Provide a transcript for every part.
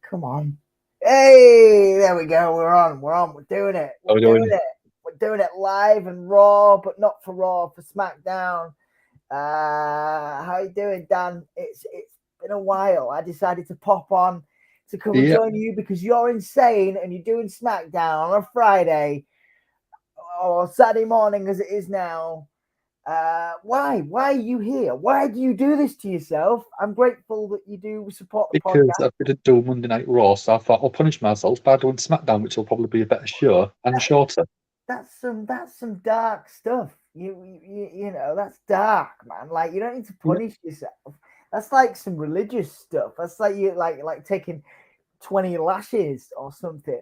Come on. Hey, there we go. We're on. We're doing it. How we doing? We're doing it live and raw, but not for Raw, for SmackDown. How you doing, Dan? It's been a while. I decided to pop on to come and Yeah, join you because you're insane and you're doing SmackDown on a Friday or Saturday morning as it is now. Why? Why are you here? Why do you do this to yourself? I'm grateful that you do support the because podcast. I didn't do Monday Night Raw, so I thought I'll punish myself by doing SmackDown, which will probably be a better show and shorter. That's some dark stuff. You know that's dark, man. Like you don't need to Yeah. punish yourself. That's like some religious stuff. That's like you like taking 20 lashes or something.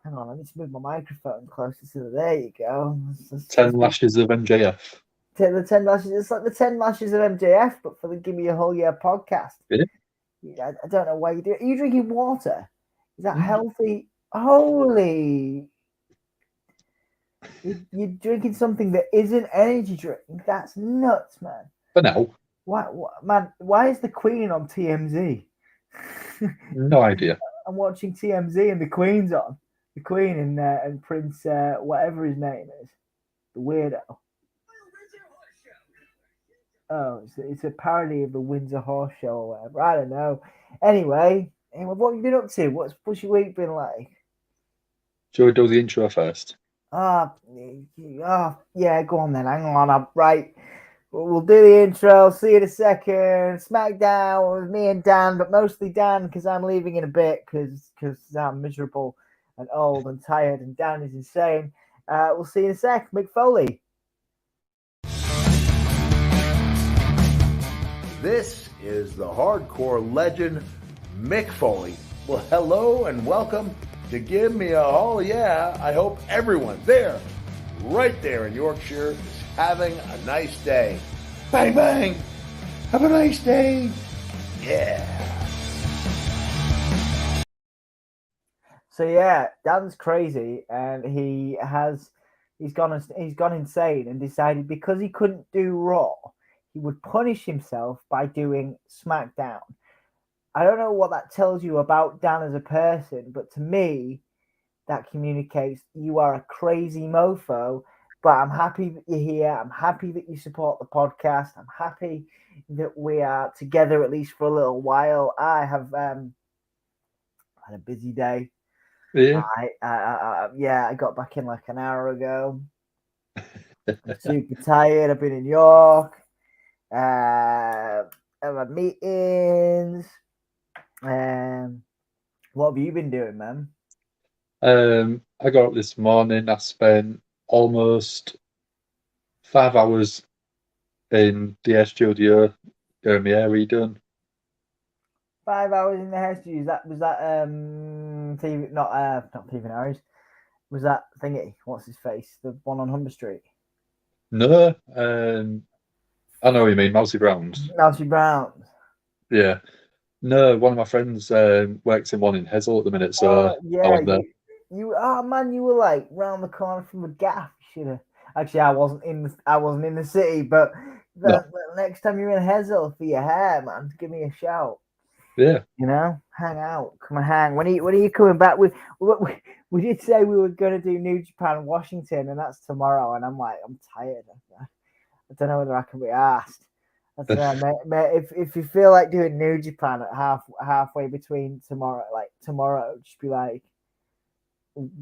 Hang on, I need to move my microphone closer to the. There you go. 10 lashes of MJF. The 10 lashes. It's like the 10 lashes of MJF, but for the Give Me a Whole Year podcast. Yeah. I don't know why you do it. Are you drinking water? Is that Mm. healthy? Holy. You're drinking something that isn't energy drink. That's nuts, man. For now, Man? Why is the Queen on TMZ? no idea. I'm watching TMZ and the Queen's on. The Queen and Prince, whatever his name is, the weirdo. Oh, it's a parody of the Windsor Horse Show or whatever. I don't know. Anyway, what have you been up to? What's your week been like? Shall we do the intro first? Yeah, go on then. Hang on. Right. We'll do the intro. See you in a second. SmackDown with me and Dan, but mostly Dan because I'm leaving in a bit because I'm miserable and old and tired, and Dan is insane. We'll see you in a sec. Mick Foley. This is the hardcore legend, Mick Foley. Well, hello and welcome to Give Me a Whole Yeah. I hope everyone there, right there in Yorkshire, is having a nice day. Bang, bang. Have a nice day. Yeah. So yeah, Dan's crazy, and he's gone insane and decided because he couldn't do Raw, he would punish himself by doing SmackDown. I don't know what that tells you about Dan as a person, but to me, that communicates you are a crazy mofo. But I'm happy that you're here. I'm happy that you support the podcast. I'm happy that we are together at least for a little while. I have had a busy day. Yeah. I got back in like an hour ago. I'm super tired. I've been in York. I've had meetings. What have you been doing, man? I got up this morning. I spent almost 5 hours in the studio getting my hair redone. 5 hours in the hair studio. Was that TV, not TV Harris. Was that thingy? What's his face? The one on Humber Street. No, I know what you mean, Mousy Browns. Mousy Browns. Yeah. No, one of my friends works in one in Hessel at the minute, so I Yeah, went there. you man, you were like round the corner from the gaff. Should have. Actually, I wasn't in the city, but No. the next time you're in Hessel for your hair, man, give me a shout. Yeah. You know, hang out, come and hang. When are you coming back? We did say we were going to do New Japan Washington, and that's tomorrow. And I'm like, I'm tired. I don't know whether I can be asked. I don't know, mate. If you feel like doing New Japan at halfway between tomorrow, just be like,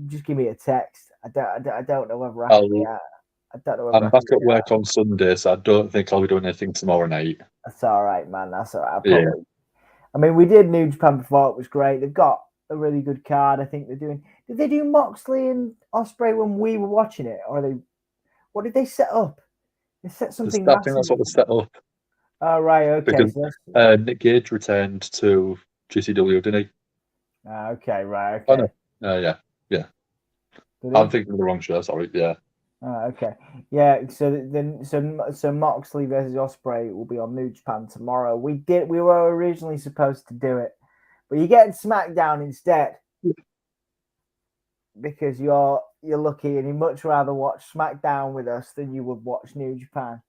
just give me a text. I don't know whether I can be asked. I don't know whether I'm back at work on Sunday, so I don't think I'll be doing anything tomorrow night. That's all right, man. That's all right. Yeah. I mean, we did New Japan before. It was great. They've got a really good card. I think they're doing. Did they do Moxley and Ospreay when we were watching it, or what did they set up? They set something. I think that's what was set up. Oh right, okay. Because Nick Gage returned to GCW, didn't he? Okay, right, Oh okay. no, yeah. I'm thinking of the wrong show. Sorry, yeah. Okay, yeah. So Moxley versus Ospreay will be on New Japan tomorrow. We were originally supposed to do it, but you're getting SmackDown instead because you're lucky and you'd much rather watch SmackDown with us than you would watch New Japan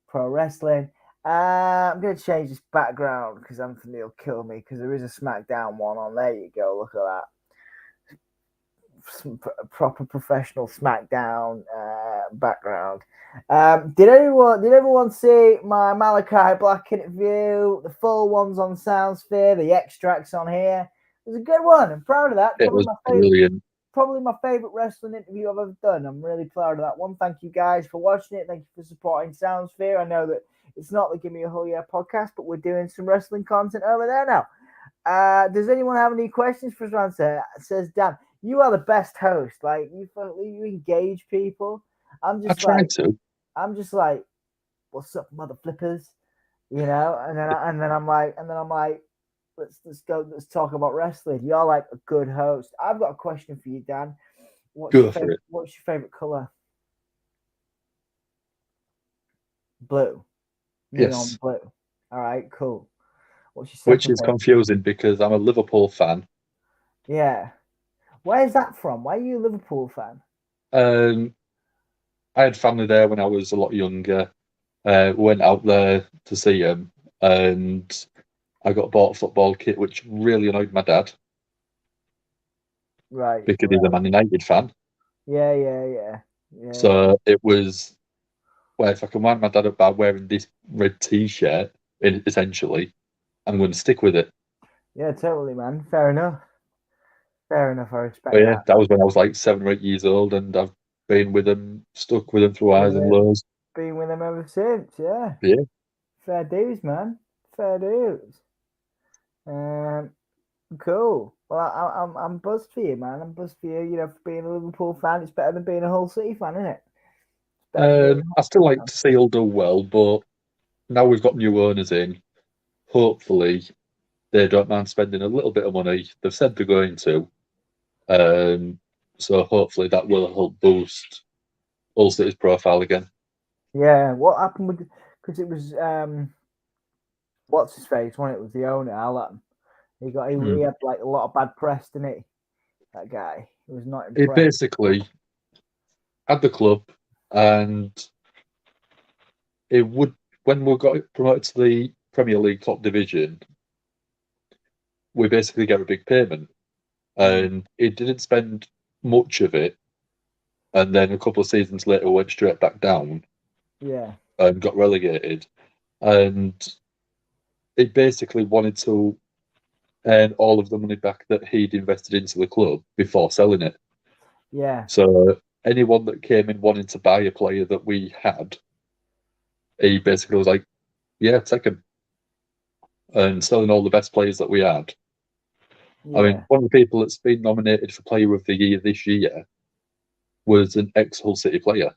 Pro Wrestling. I'm going to change this background because Anthony will kill me because there is a SmackDown one on. There you go. Look at that. Some proper professional SmackDown background. Did everyone see my Malachi Black interview? The full ones on Soundsphere, the extracts on here. It was a good one. I'm proud of that. It was brilliant. Probably my favorite wrestling interview I've ever done. I'm really proud of that one. Thank you guys for watching it. Thank you for supporting Soundsphere. I know that it's not the Give Me a Whole Yeah podcast, but we're doing some wrestling content over there now. Does anyone have any questions for us? Says Dan. You are the best host. Like you engage people. I'm just like, what's up, mother flippers? You know, and then I'm like, let's talk about wrestling. You're like a good host. I've got a question for you, Dan. What's your favorite color? Blue. Yes. Blue. All right, cool. What's your second Which is confusing because I'm a Liverpool fan. Yeah. Where's that from? Why are you a Liverpool fan? I had family there when I was a lot younger. Went out there to see them, and I got bought a football kit, which really annoyed my dad. Right. Because he's a Man United fan. Yeah. So it was, well, if I can wind my dad up by wearing this red T-shirt, essentially, I'm going to stick with it. Yeah, totally, man. Fair enough. I respect that. That was when I was like 7 or 8 years old, and I've been with them, stuck with them through highs and lows. Been with them ever since, yeah. Yeah. Fair dues, man. Fair dues. Cool. Well, I'm buzzed for you, man. I'm buzzed for you. You know, for being a Liverpool fan, it's better than being a Hull City fan, isn't it? I still like to see Hull do well, but now we've got new owners in. Hopefully, they don't mind spending a little bit of money. They've said they're going to. So hopefully that will help boost Hull City's profile again. Yeah. What happened with? Because it was what's his face? When it was the owner, Alan. He had like a lot of bad press, didn't he? That guy. He was not impressed. He basically had the club, and it would, when we got promoted to the Premier League top division, we basically get a big payment, and it didn't spend much of it, and then a couple of seasons later went straight back down. Yeah. And got relegated, and it basically wanted to earn all of the money back that he'd invested into the club before selling it. Yeah. So anyone that came in wanting to buy a player that we had, he basically was like, yeah, take him. And selling all the best players that we had. Yeah. I mean, one of the people that's been nominated for Player of the Year this year was an ex-Hull City player.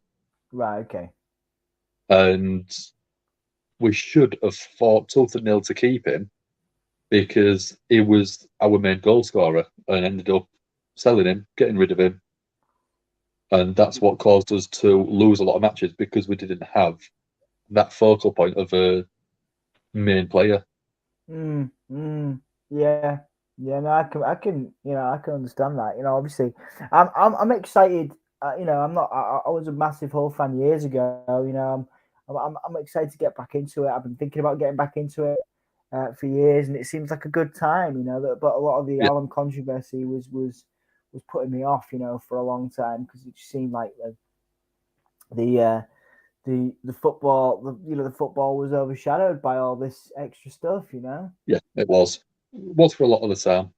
Right, okay. And we should have fought tooth and nail to keep him because he was our main goal scorer, and ended up selling him, getting rid of him. And that's what caused us to lose a lot of matches, because we didn't have that focal point of a main player. Yeah. No, I can understand that. You know, obviously, I'm excited. You know, I was a massive Hull fan years ago. You know, I'm excited to get back into it. I've been thinking about getting back into it for years, and it seems like a good time. You know, but a lot of the Allen controversy was putting me off. You know, for a long time, because it just seemed like the football, the football was overshadowed by all this extra stuff. You know. Yeah, it was. It was for a lot of the time.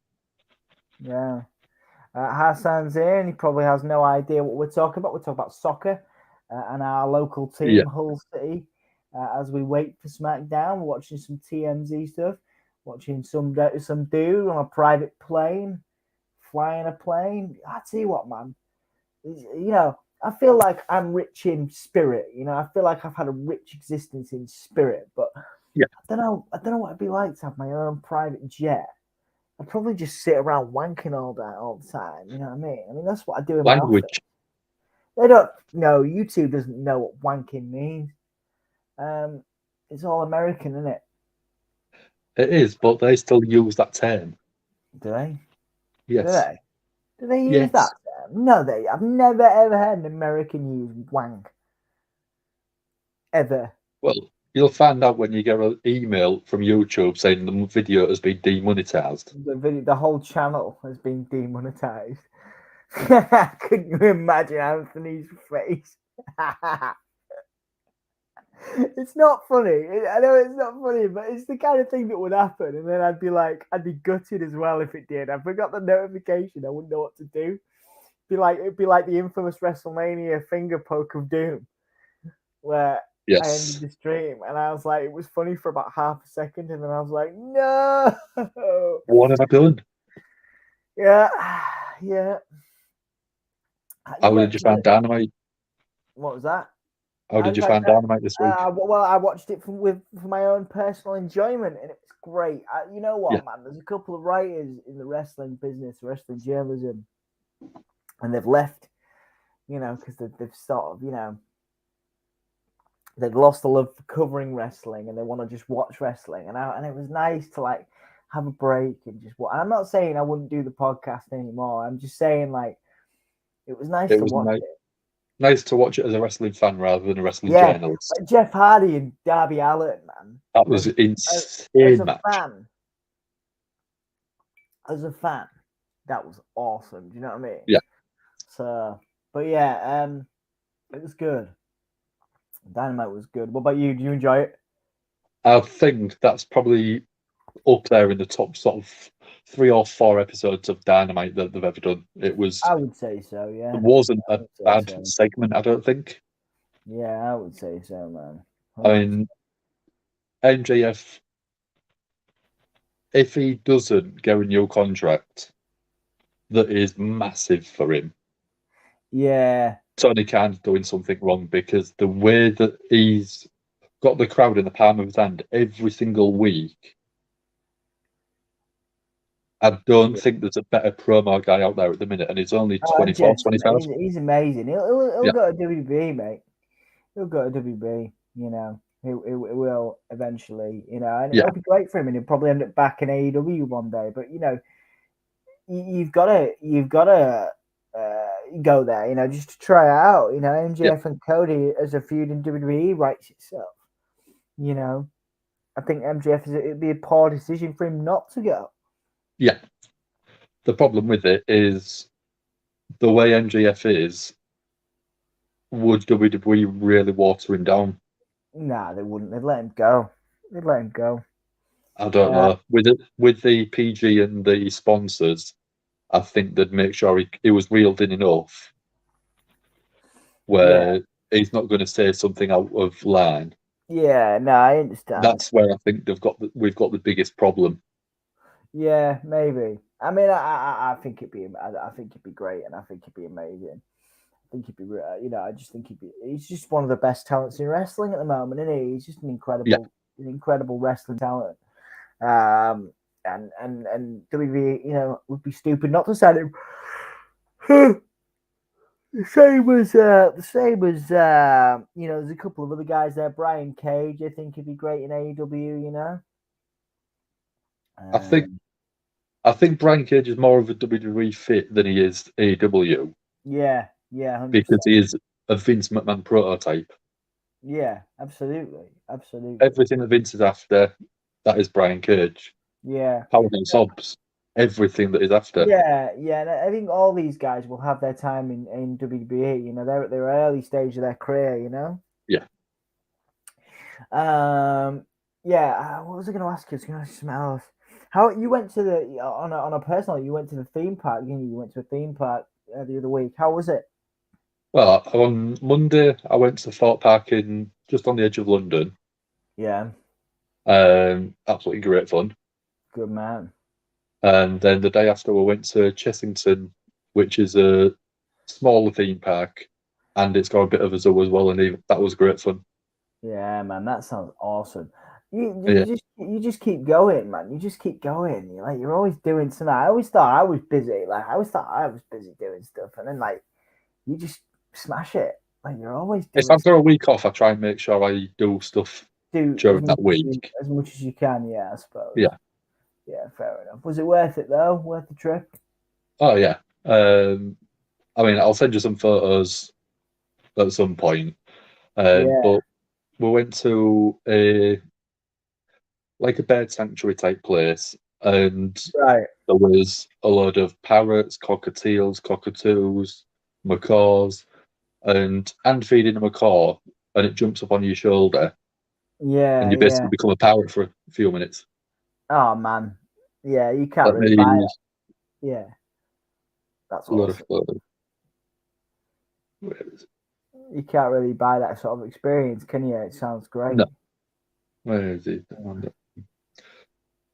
Yeah. Hassan's here, and he probably has no idea what we're talking about. We're talking about soccer and our local team, Hull City. As we wait for SmackDown, we're watching some TMZ stuff, watching some dude on a private plane, flying a plane. I tell you what, man, you know, I feel like I'm rich in spirit. You know, I feel like I've had a rich existence in spirit, but I don't know what it'd be like to have my own private jet. I'd probably just sit around wanking all the time. You know what I mean? I mean, that's what I do in my office. They don't know. YouTube doesn't know what wanking means. It's all American, isn't it? It is, but they still use that term. Do they? Yes. Do they use that term? No, I've never ever heard an American use wank. Ever. Well, You'll find out when you get an email from YouTube saying the video has been demonetized. The whole channel has been demonetized. Couldn't you imagine Anthony's face? It's not funny. I know it's not funny, but it's the kind of thing that would happen. And then I'd be gutted as well if it did. I forgot the notification. I wouldn't know what to do. It'd be like the infamous WrestleMania finger poke of doom, where I ended Yes. the stream and I was like, it was funny for about half a second, and then I was like, no. What have I done? Yeah, yeah. How did you find Dynamite? What was that? How did you find Dynamite this week? Well, I watched it for my own personal enjoyment, and it was great. You know what, man? There's a couple of writers in the wrestling business, wrestling journalism, and they've left, because they've sort of, they've lost the love for covering wrestling, and they want to just watch wrestling. And it was nice to like have a break and just watch. I'm not saying I wouldn't do the podcast anymore. I'm just saying it was nice to watch it. Nice to watch it as a wrestling fan rather than a wrestling journalist. Like Jeff Hardy and Darby Allin, man. That was insane match. As a fan, that was awesome. Do you know what I mean? Yeah. So, but yeah, it was good. Dynamite was good. What about you? Do you enjoy it? I think that's probably up there in the top sort of 3 or 4 episodes of Dynamite that they've ever done. It was. I would say so. Yeah. It wasn't a bad segment, I don't think. Yeah, I would say so, man. 100%. I mean, MJF, if he doesn't get a new contract, that is massive for him. Yeah. Tony Khan's doing something wrong, because the way that he's got the crowd in the palm of his hand every single week, I don't think there's a better promo guy out there at the minute, and he's only 24, 25. He's amazing. He'll go to WWE, mate. He'll go to WWE, He will eventually, and it'll be great for him, and he'll probably end up back in AEW one day. But you've got to go there, just to try it out. MJF and Cody as a feud in WWE writes itself. I think MJF it'd be a poor decision for him not to go. Yeah, the problem with it is the way MJF is. Would WWE really water him down? Nah, they wouldn't. They'd let him go. I don't know. With the PG and the sponsors, I think they'd make sure he was reeled in enough where he's not going to say something out of line. Yeah, no, I understand. That's where I think we've got the biggest problem. Yeah, maybe. I mean, I think it'd be great, and I think it'd be amazing. I think he'd be, I just think he's just one of the best talents in wrestling at the moment, isn't he? He's just an incredible wrestling talent. And WWE, would be stupid not to sign him. The same as there's a couple of other guys there. Brian Cage, I think he'd be great in AEW, I think Brian Cage is more of a WWE fit than he is AEW. Yeah, 100%. Because he is a Vince McMahon prototype. Yeah, absolutely. Everything that Vince is after, that is Brian Cage. Yeah. Powerhouse Hobbs, everything that is after. Yeah. And I think all these guys will have their time in WWE. They're at their early stage of their career. Yeah. What was I going to ask you? I was going to ask you something else. How you went to on a personal? You went to the theme park. You went to a theme park the other week. How was it? Well, on Monday, I went to Thorpe Park just on the edge of London. Yeah. Absolutely great fun. Good man. And then the day after, we went to Chessington, which is a smaller theme park, and it's got a bit of a zoo as well, and that was great fun. Yeah, man, that sounds awesome. You just keep going, man. You just keep going. You're always doing something. I always thought I was busy. I always thought I was busy doing stuff, and then you just smash it. You're always doing. If I've got a week off, I try and make sure I do stuff during that week as much as you can. Yeah, I suppose. Yeah, fair enough. Was it worth it though? Worth the trip? Oh yeah. I mean, I'll send you some photos at some point. But we went to a bird sanctuary type place, and Right. there was a load of parrots, cockatiels, cockatoos, macaws, and feeding a macaw, and it jumps up on your shoulder, and Yeah, you basically yeah. become a parrot for a few minutes. Oh man. Yeah, you can't Let really buy me that. Yeah. That's a lot of awesome. where is it? You can't really buy that sort of experience, can you? It sounds great. No, where is it?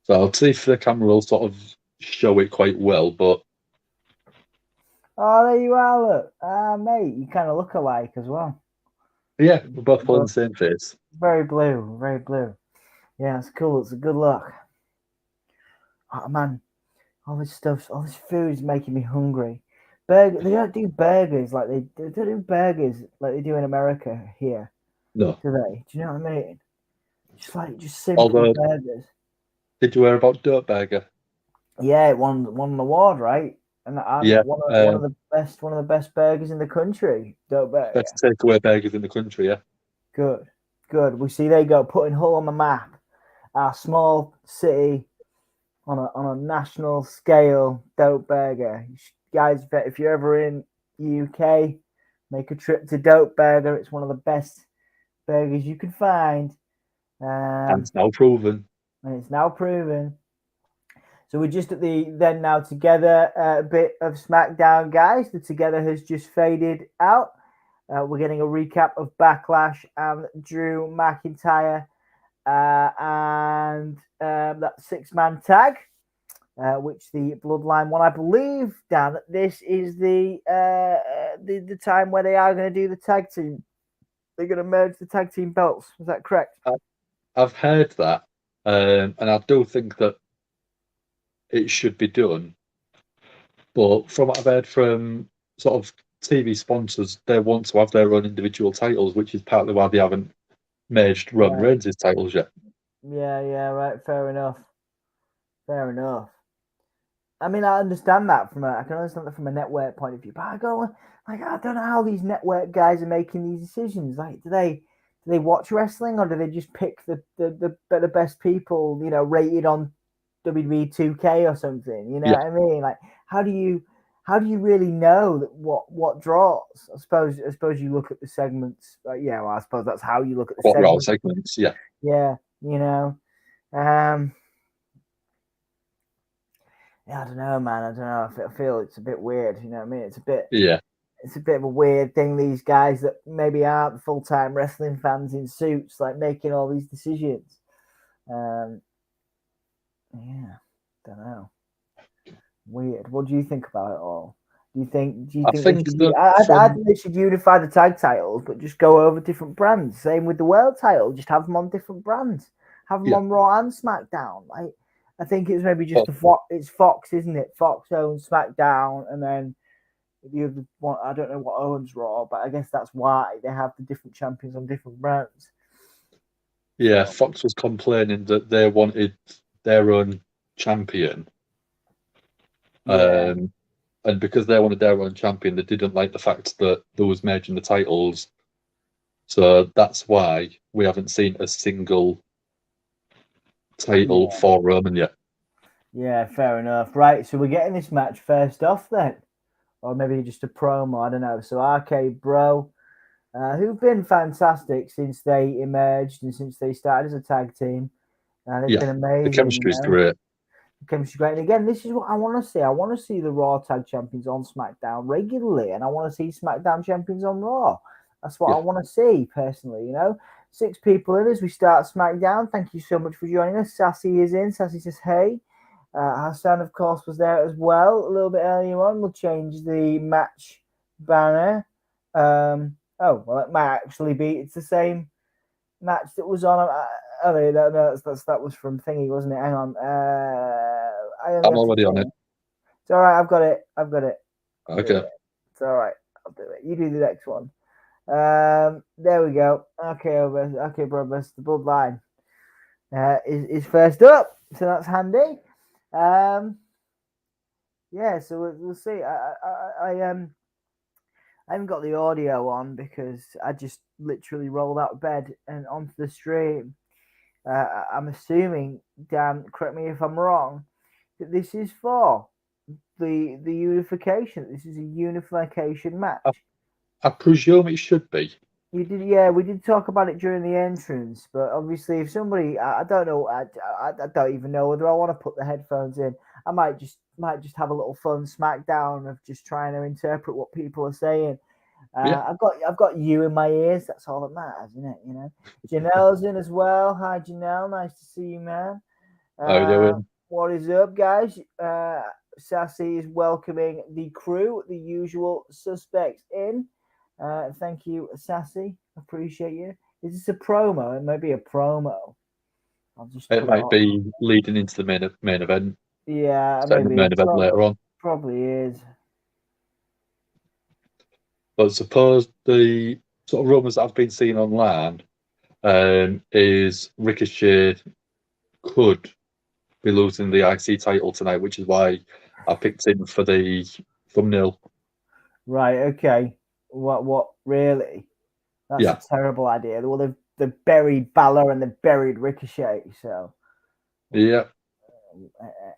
So I'll see if the camera will sort of show it quite well, but Oh, there you are, look. Mate, you kind of look alike as well. yeah, we're both pulling But the same face. very blue, very blue. Yeah, it's cool. It's a good look. Oh man, all this stuff, all this food is making me hungry. Burger, they don't do burgers like they don't do burgers like they do in America here, No. do they? Do you know what I mean? Just simple Although, burgers. did you hear about Dirt Burger? Yeah, it won an award, right? And Yeah, one of the best burgers in the country. Dope burger. best takeaway burgers in the country. Yeah, Good, good. We see they go putting Hull on the map. Our small city on a national scale. Dope burger, guys. If you're ever in UK, make a trip to Dope Burger. It's one of the best burgers you can find, and it's now proven. and it's now proven. So we're just at the then now together bit of SmackDown, guys. The together has just faded out. We're getting a recap of Backlash and Drew McIntyre and that 6-man tag, which the Bloodline won. I believe, Dan, that this is the time where they are going to do the tag team. They're going to merge the tag team belts. Is that correct? I've heard that, and I do think that it should be done. But from what I've heard from sort of TV sponsors, they want to have their own individual titles, which is partly why they haven't merged Roman Reigns' titles yet. Yeah, right. Fair enough. Fair enough. I mean, I understand that I can understand that from a network point of view, but I don't know how these network guys are making these decisions. Like, do they watch wrestling, or do they just pick the best people, rated on WWE 2K or something? You know what I mean? Like, how do you really know that what draws? I suppose you look at the segments. Well, I suppose that's how you look at the segments. Yeah. Yeah, Yeah, I don't know, man. I don't know. I feel it's a bit weird. You know what I mean? It's a bit of a weird thing. These guys that maybe aren't full-time wrestling fans in suits, like making all these decisions. Yeah, don't know. Weird. What do you think about it all? Do you think they should unify the tag titles, but just go over different brands? Same with the world title. Just have them on different brands. Have them on Raw and SmackDown. Like, I think it's maybe just it's Fox, isn't it? Fox owns SmackDown, and then the other one, I don't know what owns Raw, but I guess that's why they have the different champions on different brands. Yeah, Fox was complaining that they wanted their own champion. Yeah. And because they wanted their own champion, they didn't like the fact that there was merging the titles. So that's why we haven't seen a single title for Roman yet. Yeah, fair enough. Right, so we're getting this match first off then. Or maybe just a promo, I don't know. So RK Bro, who've been fantastic since they emerged and since they started as a tag team. They've been amazing. The chemistry's great. The chemistry's great. And again, this is what I want to see. I want to see the Raw tag champions on SmackDown regularly, and I want to see SmackDown champions on Raw. That's what I want to see, personally, 6 people in as we start SmackDown. Thank you so much for joining us. Sassy is in. Sassy says, hey. Hassan, of course, was there as well a little bit earlier on. We'll change the match banner. It might actually be. It's the same match that was on. That was from Thingy, wasn't it? Hang on. I'm already on it. It's all right. I've got it. Okay. It's all right. I'll do it. You do the next one. There we go. Okay, bro. The Bloodline is first up, so that's handy. So we'll see. I I haven't got the audio on because I just literally rolled out of bed and onto the stream. I'm assuming, Dan, correct me if I'm wrong, that this is for the unification. This is a unification match. I presume it should be. You did, yeah. We did talk about it during the entrance, but obviously, if somebody, I don't know, I don't even know whether I want to put the headphones in. I might just have a little fun SmackDown of just trying to interpret what people are saying. Yeah. I've got you in my ears. That's all that matters, isn't it? You know, Janelle's in as well. Hi, Janelle. Nice to see you, man. How you doing? What is up, guys? Sassy is welcoming the crew, the usual suspects in. Thank you, Sassy. Appreciate you. Is this a promo? It may be a promo. It might be leading into the main event. Yeah, maybe the main event later on. Probably is. But suppose the sort of rumours I've been seeing online is Ricochet could be losing the IC title tonight, which is why I picked him for the thumbnail. Right. Okay. What really? That's Yeah. a terrible idea. Well, they've buried Balor and they've buried Ricochet. So yeah.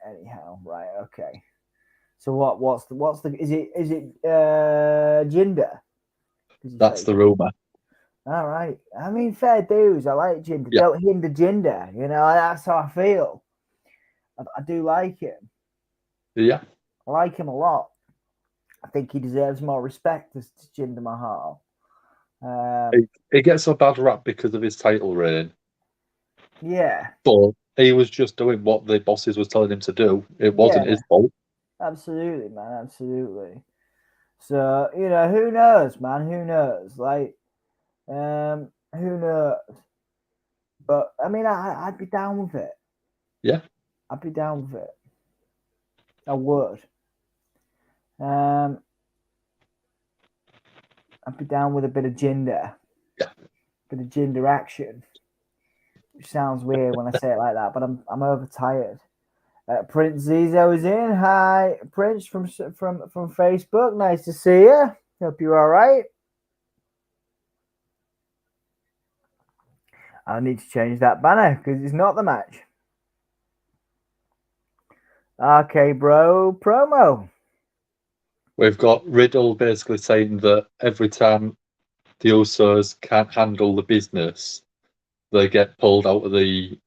Anyhow, right? Okay. So what's the is it Jinder? That's the rumor. All right. I mean, fair dues. I like Jinder. Yeah. Don't hinder Jinder. You know, that's how I feel. I do like him. Yeah. I like him a lot. I think he deserves more respect as Jinder Mahal. He gets a bad rap because of his title reign. Yeah. But he was just doing what the bosses was telling him to do. It wasn't his fault. Absolutely, man. Absolutely. So, you know, who knows, man? Who knows? Like, who knows? But, I mean, I'd be down with it. Yeah. I'd be down with it. I would. I'd be down with a bit of Jinder. Yeah. Bit of Jinder action. Which sounds weird when I say it like that, but I'm overtired. Prince Zizo is in. Hi, Prince from Facebook. Nice to see you. Hope you're all right. I need to change that banner because it's not the match. Okay, bro. Promo. We've got Riddle basically saying that every time the Usos can't handle the business, they get pulled out of the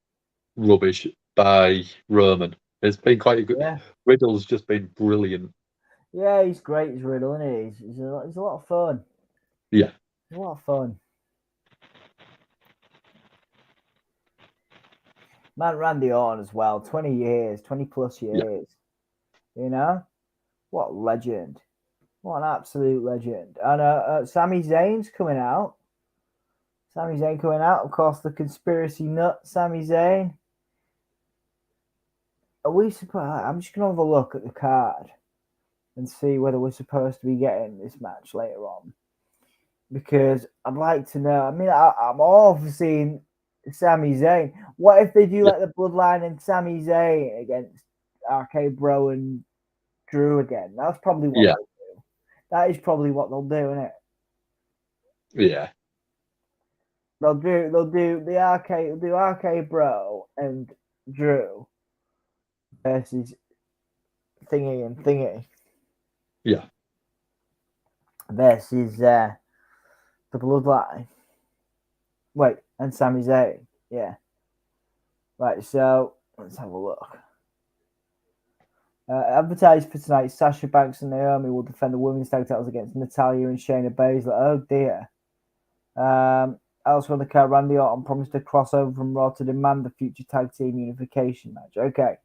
rubbish by Roman. It's been quite a good. Yeah. Riddle's just been brilliant. Yeah, he's great. He's Riddle, isn't he? He's a lot of fun. Yeah. He's a lot of fun. Man, Randy Orton as well. 20 years, 20 plus years. Yeah. You know? What a legend. What an absolute legend. And Sami Zayn's coming out. Sami Zayn coming out. Of course, the conspiracy nut, Sami Zayn. Are we supposed? I'm just going to have a look at the card and see whether we're supposed to be getting this match later on. Because I'd like to know. I mean, I'm all for seeing Sami Zayn. What if they do like the Bloodline and Sami Zayn against RK Bro and Drew again? That's probably what they'll do. That is probably what they'll do, isn't it? Yeah. They'll do RK Bro and Drew versus Thingy and Thingy. Yeah. Versus the Bloodline. Wait, and Sami Zayn. Yeah. Right, so let's have a look. Advertised for tonight, Sasha Banks and Naomi will defend the women's tag titles against Natalya and Shayna Baszler. Oh dear. Elsewhere on the card, Randy Orton promised a crossover from Raw to demand the future tag team unification match. Okay.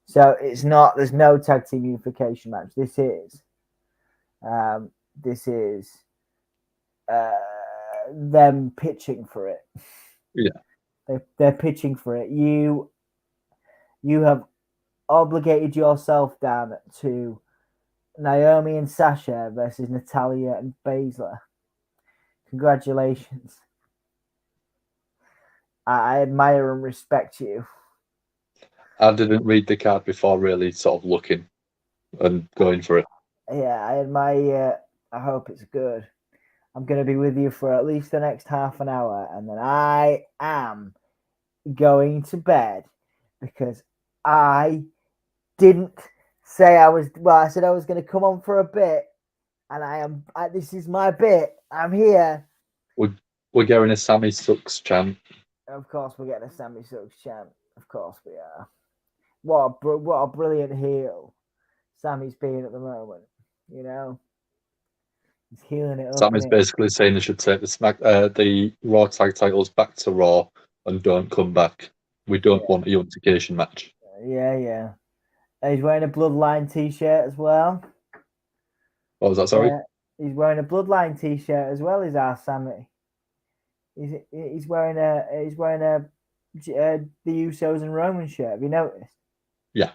So it's not, there's no tag team unification match. This is them pitching for it. Yeah. They're pitching for it. You have obligated yourself, Dan, to Naomi and Sasha versus Natalya and Baszler. Congratulations. I admire and respect you. I didn't read the card before really sort of looking and going for it. Yeah, I admire I hope it's good. I'm going to be with you for at least the next half an hour, and then I am going to bed because I didn't say I was. Well, I said I was going to come on for a bit, and I am. This is my bit. I'm here. We're getting a Sammy Sucks chant. Of course, we're getting a Sammy Sucks chant. Of course, we are. What a brilliant heel Sammy's being at the moment. You know, he's healing it up. Sammy's basically saying they should take the Raw tag titles back to Raw and don't come back. We don't want a unification match. Yeah. He's wearing a Bloodline t-shirt as well. What was that? Sorry. He's wearing a Bloodline t-shirt as well. Is our Sammy? He's wearing a the Usos and Roman shirt. Have you noticed? Yeah.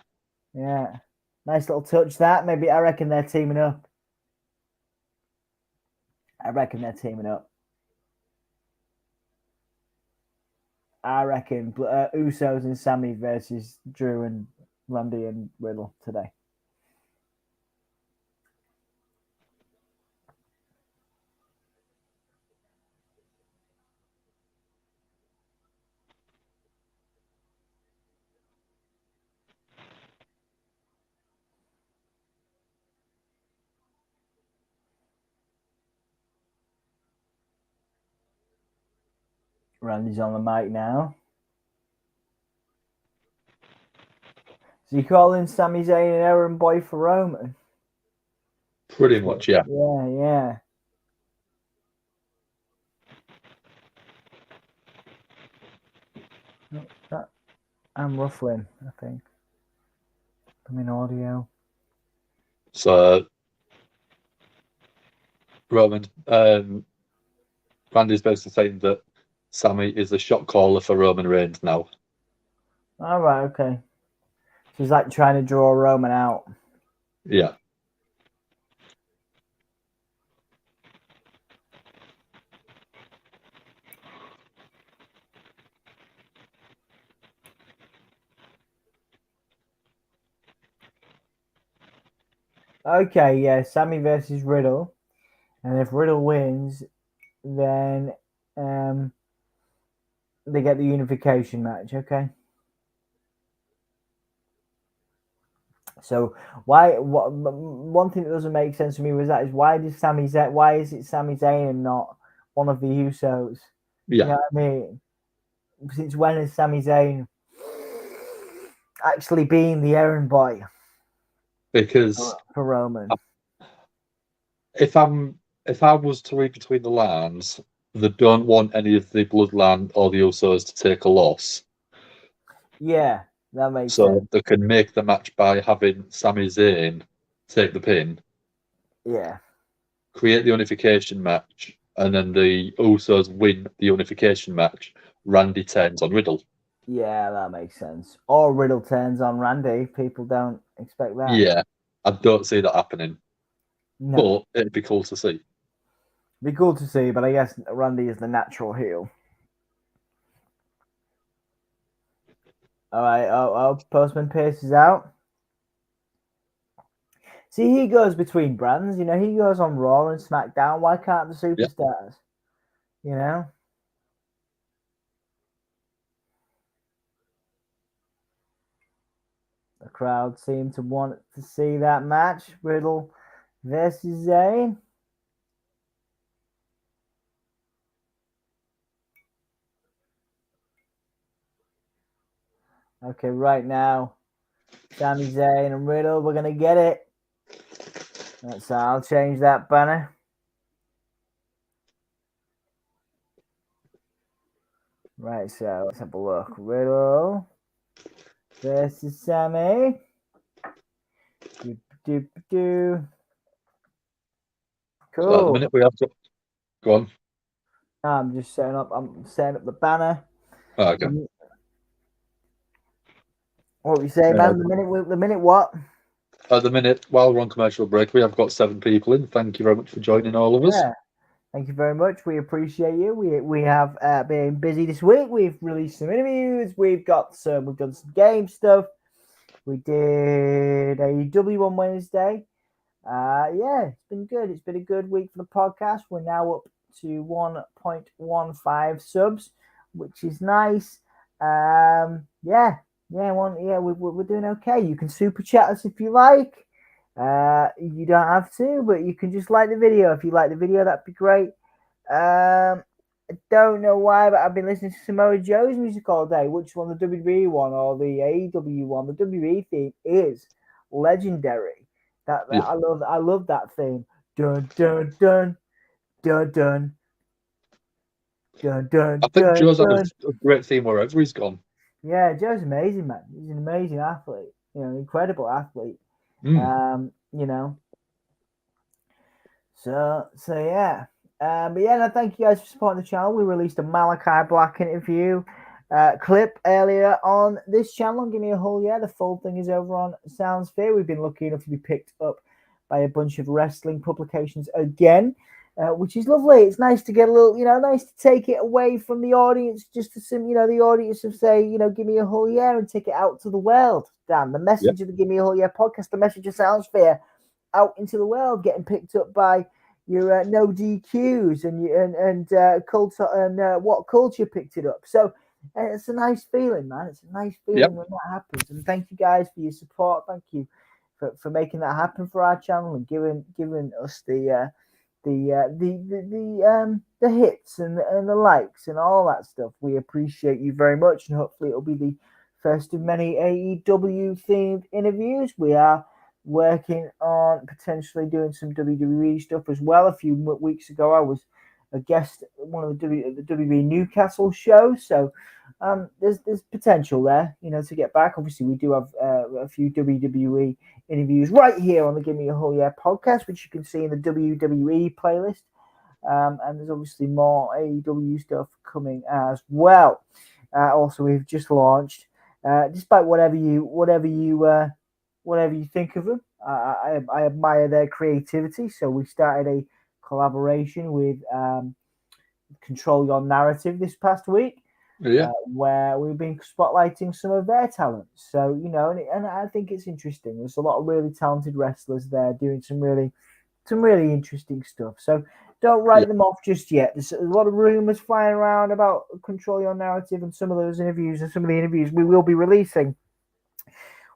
Yeah. Nice little touch. That maybe I reckon they're teaming up. I reckon Usos and Sammy versus Drew and Randy and Riddle today. Randy's on the mic now. So you calling Sami Zayn an errand boy for Roman? Pretty much, yeah. Yeah. I'm ruffling, I think. I'm in audio. So Roman, Randy's basically saying that Sammy is the shot caller for Roman Reigns now. All right, okay. She's like trying to draw Roman out. Yeah. Okay, yeah, Sammy versus Riddle. And if Riddle wins, then they get the unification match, okay? So one thing that doesn't make sense to me is why is it Sami Zayn and not one of the Usos? Yeah. You know what I mean? Since when has Sami Zayn actually been the errand boy? Because for Roman. If I was to read between the lines, they don't want any of the Bloodline or the Usos to take a loss. Yeah, that makes sense. So they can make the match by having Sami Zayn take the pin. Yeah. Create the unification match, and then the Usos win the unification match. Randy turns on Riddle. Yeah, that makes sense. Or Riddle turns on Randy. People don't expect that. Yeah, I don't see that happening. No. But it'd be cool to see. Be cool to see, but I guess Randy is the natural heel. All right. Postman Pierce is out. See, he goes between brands. You know, he goes on Raw and SmackDown. Why can't the superstars? You know. The crowd seem to want to see that match. Riddle versus Zayn. Okay, right now, Sami Zayn and Riddle, we're going to get it. So I'll change that banner. Right, so let's have a look. Riddle versus Sami. Cool. So at the minute we have to go on. I'm just setting up the banner. Oh, okay. What were you saying, man? The minute what? At the minute, while we're on commercial break, we have got 7 people in. Thank you very much for joining all of us. Yeah. Thank you very much. We appreciate you. We have been busy this week. We've released some interviews. We've done some game stuff. We did AEW on Wednesday. Yeah, it's been good. It's been a good week for the podcast. We're now up to 1.15 subs, which is nice. We're doing okay. You can super chat us if you like. You don't have to, but you can just like the video. If you like the video, that'd be great. I don't know why, but I've been listening to Samoa Joe's music all day. Which one, the WWE one or the AEW one? The WWE theme is legendary. I love that theme. Dun dun dun dun dun dun dun. I think dun, Joe's had dun. a great theme wherever he's gone. Yeah, Joe's amazing, man. He's an amazing athlete. Incredible athlete. Mm. So yeah. But yeah, no, thank you guys for supporting the channel. We released a Malachi Black interview clip earlier on this channel. Give me a whole yeah. The full thing is over on Soundsphere. We've been lucky enough to be picked up by a bunch of wrestling publications again, which is lovely. It's nice to get a little, nice to take it away from the audience, just to some, the audience of say, give me a whole yeah and take it out to the world. Dan, the message of the Give Me a Whole Yeah podcast, the message of Soundsphere out into the world, getting picked up by your no DQs and culture and What Culture picked it up. So it's a nice feeling, man. It's a nice feeling when that happens. And thank you guys for your support. Thank you for making that happen for our channel and giving us the hits and the likes and all that stuff. We appreciate you very much, and hopefully it'll be the first of many AEW themed interviews. We are working on potentially doing some WWE stuff as well. A few weeks ago, I was a guest at one of the WWE Newcastle shows, so there's potential there, to get back. Obviously, we do have a few WWE interviews right here on the Give Me a Whole Yeah podcast, which you can see in the WWE playlist. And there's obviously more AEW stuff coming as well. Also, we've just launched, despite whatever you think of them, I admire their creativity. So we started a collaboration with Control Your Narrative this past week, where we've been spotlighting some of their talents. So, and I think it's interesting. There's a lot of really talented wrestlers there doing some really interesting stuff. So don't write them off just yet. There's a lot of rumors flying around about Control Your Narrative, and some of those interviews and some of the interviews we will be releasing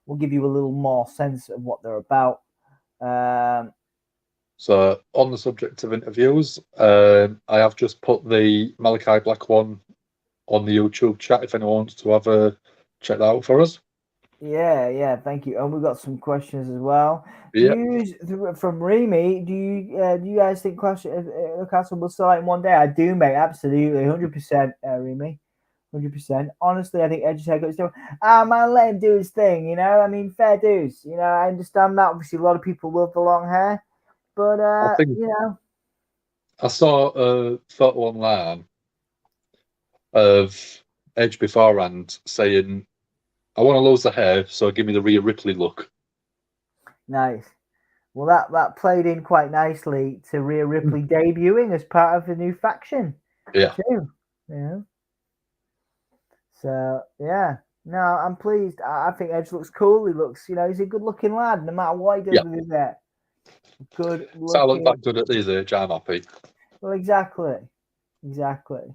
will give you a little more sense of what they're about. So on the subject of interviews, I have just put the Malachi Black one on the YouTube chat if anyone wants to have a check that out for us. Yeah, thank you. And we've got some questions as well. Views from Remy. Do you guys think Newcastle will sell out in one day? I do, mate. Absolutely, 100%, Remy. 100%. Honestly, I think Edge's haircut is still. Man, let him do his thing. I mean, fair dues. I understand that. Obviously, a lot of people love the long hair, but I saw a photo online of Edge beforehand saying, "I want to lose the hair, so give me the Rhea Ripley look." Nice. Well, that played in quite nicely to Rhea Ripley debuting as part of the new faction. Yeah. Too. So yeah, no, I'm pleased. I think Edge looks cool. He looks, he's a good-looking lad, no matter what he does with his hair. Good looking. So I look back good at his age. I'm happy. Well, exactly. Exactly.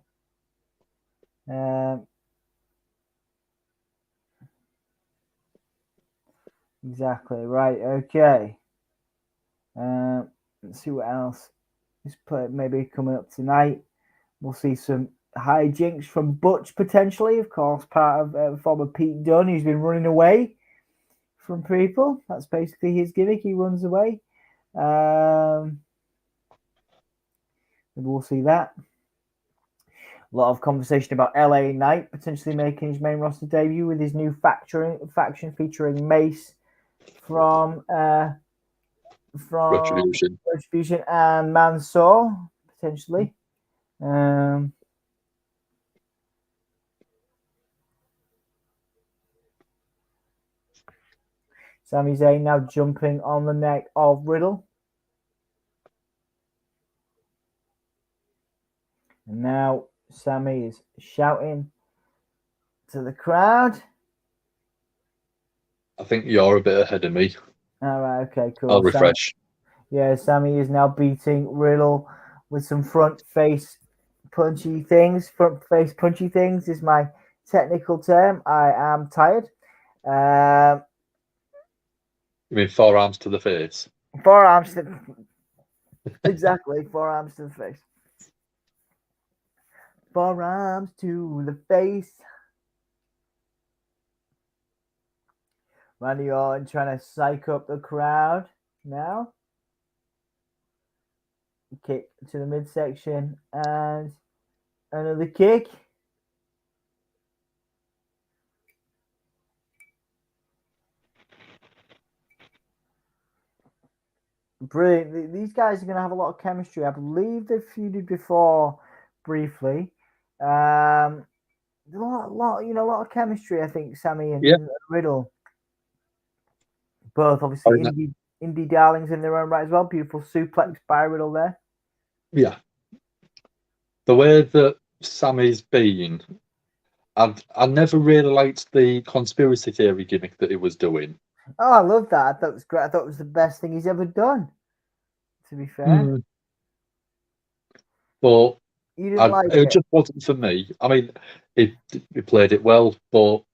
Right. Okay. Let's see what else is maybe coming up tonight. We'll see some hijinks from Butch potentially, of course, part of former Pete Dunne, who's been running away from people. That's basically his gimmick. He runs away. We'll see that. A lot of conversation about LA Knight potentially making his main roster debut with his new faction featuring Mace from Retribution and Mansoor potentially. Sami Zayn now jumping on the neck of Riddle. And now Sami is shouting to the crowd. I think you're a bit ahead of me. All right, okay, cool. I'll refresh. Yeah, Sammy is now beating Riddle with some front face punchy things. Front face punchy things is my technical term. I am tired. You mean forearms to the face? Forearms to exactly forearms to the face. Forearms to the face. Randy Orton trying to psych up the crowd now. Kick to the midsection and another kick. Brilliant. These guys are going to have a lot of chemistry. I believe they've feuded before briefly. A lot of chemistry. I think Sammy and Riddle, both obviously indie darlings in their own right as well. Beautiful suplex by Riddle there. Yeah. The way that Sammy's been, I never really liked the conspiracy theory gimmick that he was doing. Oh, I love that. I thought it was great. I thought it was the best thing he's ever done. To be fair, but you didn't like it it. just wasn't for me. I mean, he played it well, but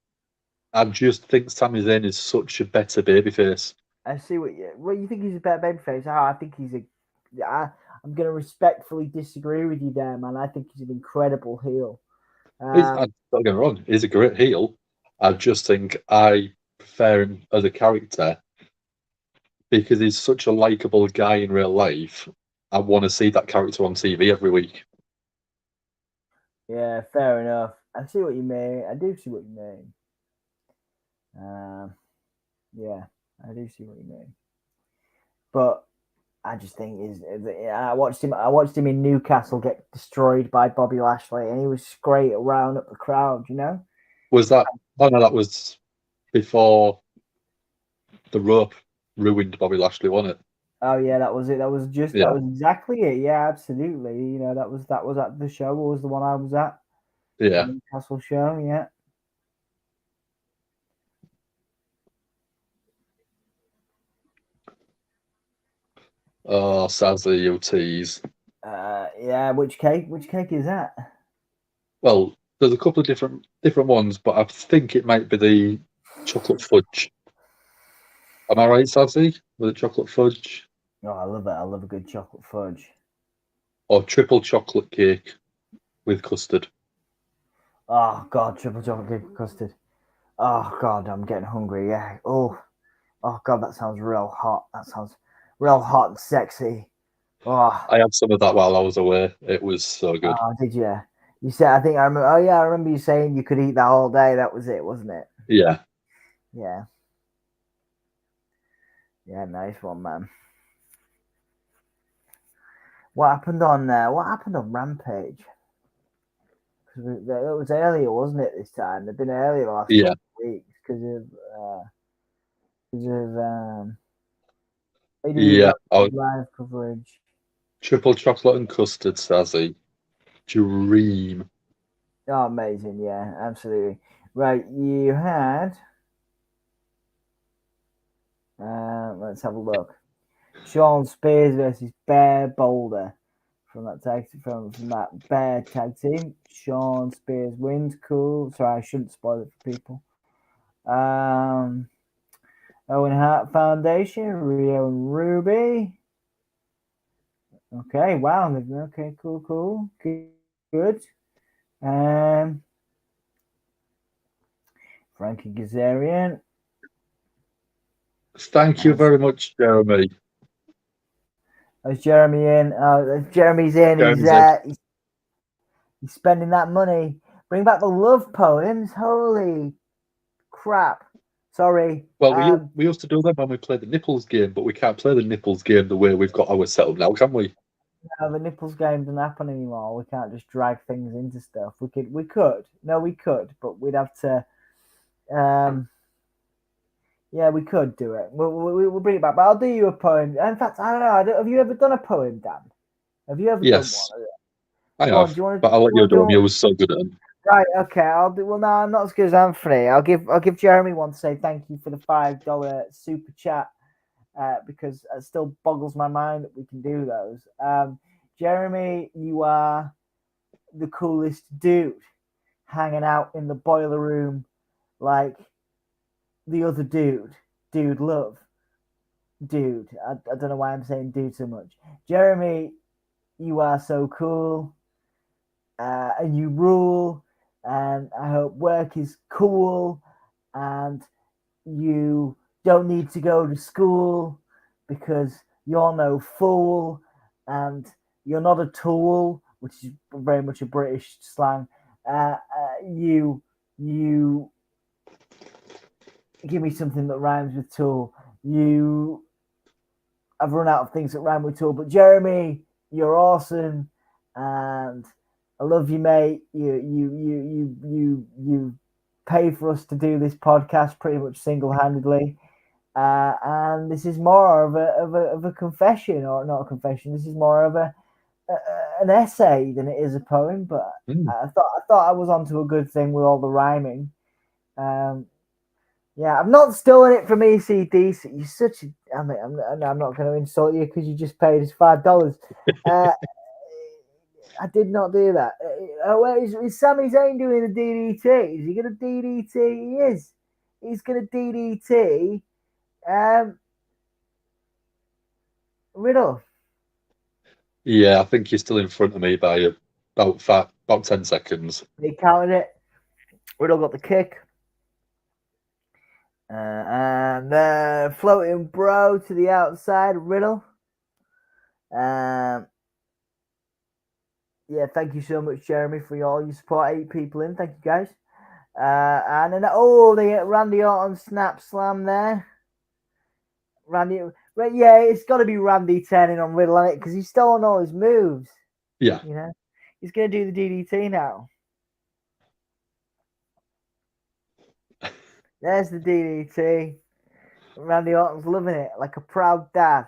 I just think Sami Zayn is such a better babyface. I see what you think he's a better babyface. I think he's I'm going to respectfully disagree with you there, man. I think he's an incredible heel. Don't get me wrong, he's a great heel. I just think I prefer him as a character because he's such a likable guy in real life. I want to see that character on TV every week. Yeah, fair enough. I see what you mean. I do see what you mean. Yeah, I do see what you mean. But I just think I watched him in Newcastle get destroyed by Bobby Lashley, and he was great around up the crowd. You know. Was that? Oh no, that was before the rope ruined Bobby Lashley, wasn't it? Oh yeah, that was it. That was exactly it. Yeah, absolutely. You know, that was at the show. What was the one I was at? Yeah. The Newcastle show. Yeah. Oh, Sazzy, you tease. Yeah. Which cake? Which cake is that? Well, there's a couple of different ones, but I think it might be the chocolate fudge. Am I right, Sazzy? With the chocolate fudge? Oh, I love it. I love a good chocolate fudge. Or triple chocolate cake with custard. Oh God, triple chocolate cake with custard. Oh God, I'm getting hungry. Yeah. Oh God, that sounds real hot. That sounds real hot and sexy. Oh. I had some of that while I was away. It was so good. Oh, did you? You said, I think I remember. Oh yeah, I remember you saying you could eat that all day. That was it, wasn't it? Yeah. Yeah. Yeah, nice one, man. What happened on Rampage? Because it was earlier, wasn't it? This time they've been earlier the last couple of weeks because of live coverage. Triple chocolate and custard, Sazzy. Dream. Oh, amazing! Yeah, absolutely. Right, you had. Let's have a look. Sean Spears versus Bear Boulder from that Bear tag team. Sean Spears wins. Cool. Sorry, I shouldn't spoil it for people. Owen Hart Foundation, Rio and Ruby. Okay, wow. Okay, cool. Good. Frankie Kazarian. Thank you very much, Jeremy. Is Jeremy in? Jeremy's in. He's spending that money. Bring back the love poems. Holy crap. Sorry. Well, we used to do them when we played the nipples game, but we can't play the nipples game the way we've got ours set up now, can we? No, the nipples game doesn't happen anymore. We can't just drag things into stuff. We could. No, we could, but we'd have to. Yeah, we could do it. We'll bring it back. But I'll do you a poem. In fact, I don't know. Have you ever done a poem, Dan? Have you ever done one? I have. But I'll let you do them. You were so good at them. Right. Okay. I'll do. Well, no, I'm not as good as Anthony. I'll give Jeremy one to say thank you for the $5 super chat. because it still boggles my mind that we can do those. Jeremy, you are the coolest dude, hanging out in the boiler room like the other dude, love. Dude, I don't know why I'm saying dude so much. Jeremy, you are so cool, and you rule, and I hope work is cool, and you don't need to go to school because you're no fool, and you're not a tool, which is very much a British slang. You give me something that rhymes with tool. I've run out of things that rhyme with tool, but Jeremy, you're awesome, and I love you, mate. You paid for us to do this podcast pretty much single-handedly, and this is more of a confession, or not a confession. This is more of an essay than it is a poem. But I thought I was onto a good thing with all the rhyming. Yeah, I've not stolen it from ECDC. You're such a. I mean, I'm not going to insult you because you just paid us $5. I did not do that. Is Sami Zayn doing a DDT? Is he going to DDT? He is. He's going to DDT. Riddle. Yeah, I think he's still in front of me by about 10 seconds. He counted it. Riddle got the kick. And floating bro to the outside, Riddle. Yeah, thank you so much, Jeremy, for all your support. 8 people in, thank you guys. And then they get Randy Orton snap slam there. Yeah, it's got to be Randy turning on Riddle on it because he's stolen all his moves. Yeah, you know, he's gonna do the DDT now. There's the DDT. Randy Orton's loving it like a proud dad.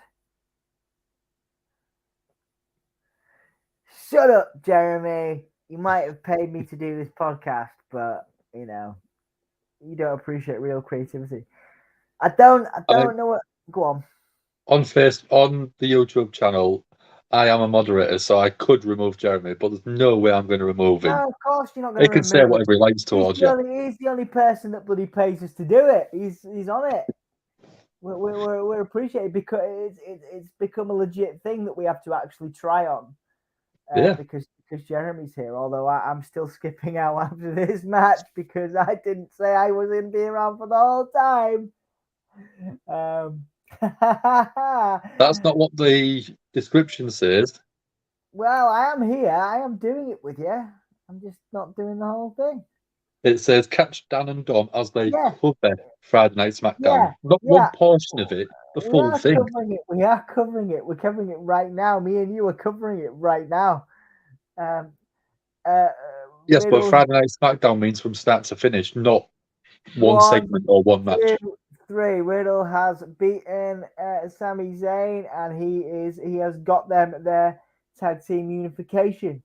Shut up, Jeremy. You might have paid me to do this podcast, but you don't appreciate real creativity. I don't know what. Go on. On the YouTube channel, I am a moderator, so I could remove Jeremy, but there's no way I'm going to remove him. No, of course you're not going He to can remove say whatever he likes towards you. He's the only person that bloody pays us to do it. He's on it. We're appreciated because it's become a legit thing that we have to actually try on. Because Jeremy's here. Although I'm still skipping out after this match because I didn't say I was going to be around for the whole time. That's not what the description says. Well, I am here. I am doing it with you. I'm just not doing the whole thing. It says catch Dan and Dom as they cover Friday Night Smackdown. Not one portion of it, the full thing. We are covering it. We're covering it right now. Me and you are covering it right now. Yes, but Friday Night Smackdown means from start to finish, not one segment or one match. 2, 3. Riddle has beaten Sami Zayn, and he has got them their tag team unification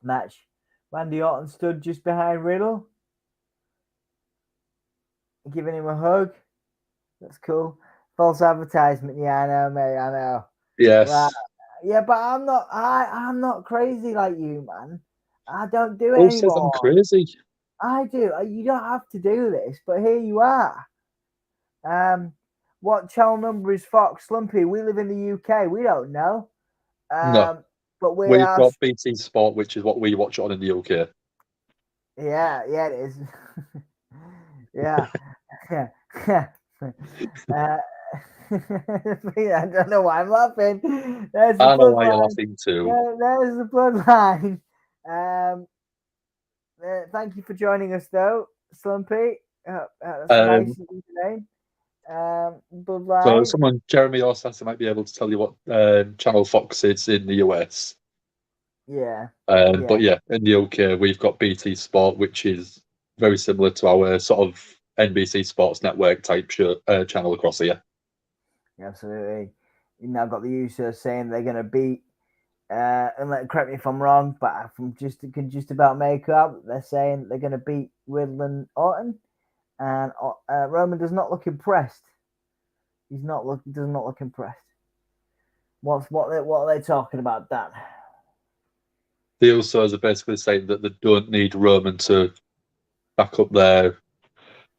match. Randy Orton stood just behind Riddle, giving him a hug. That's cool. False advertisement. Yeah, I know, mate. I know. Yes. Right. Yeah, but I'm not crazy like you, man. I don't do it anymore. Who says I'm crazy? I do. You don't have to do this, but here you are. What channel number is Fox? Slumpy, we live in the UK. We don't know. No. But we've got BT Sport, which is what we watch on in the UK. Yeah, it is. Yeah. I don't know why I'm laughing. I know why you're laughing too. There's the bloodline. Thank you for joining us, though, Slumpy. That's a nice name. So Jeremy or Santa might be able to tell you what channel Fox is in the US. Yeah. But yeah, in the UK we've got BT Sport, which is very similar to our sort of NBC Sports Network type channel across here. Absolutely. You've now got the Usos saying they're going to beat, and correct me if I'm wrong, but I can just about make up. They're saying they're going to beat Riddle and Orton, and Roman does not look impressed. Does not look impressed. What are they talking about, Dan? The Usos are basically saying that they don't need Roman to back up there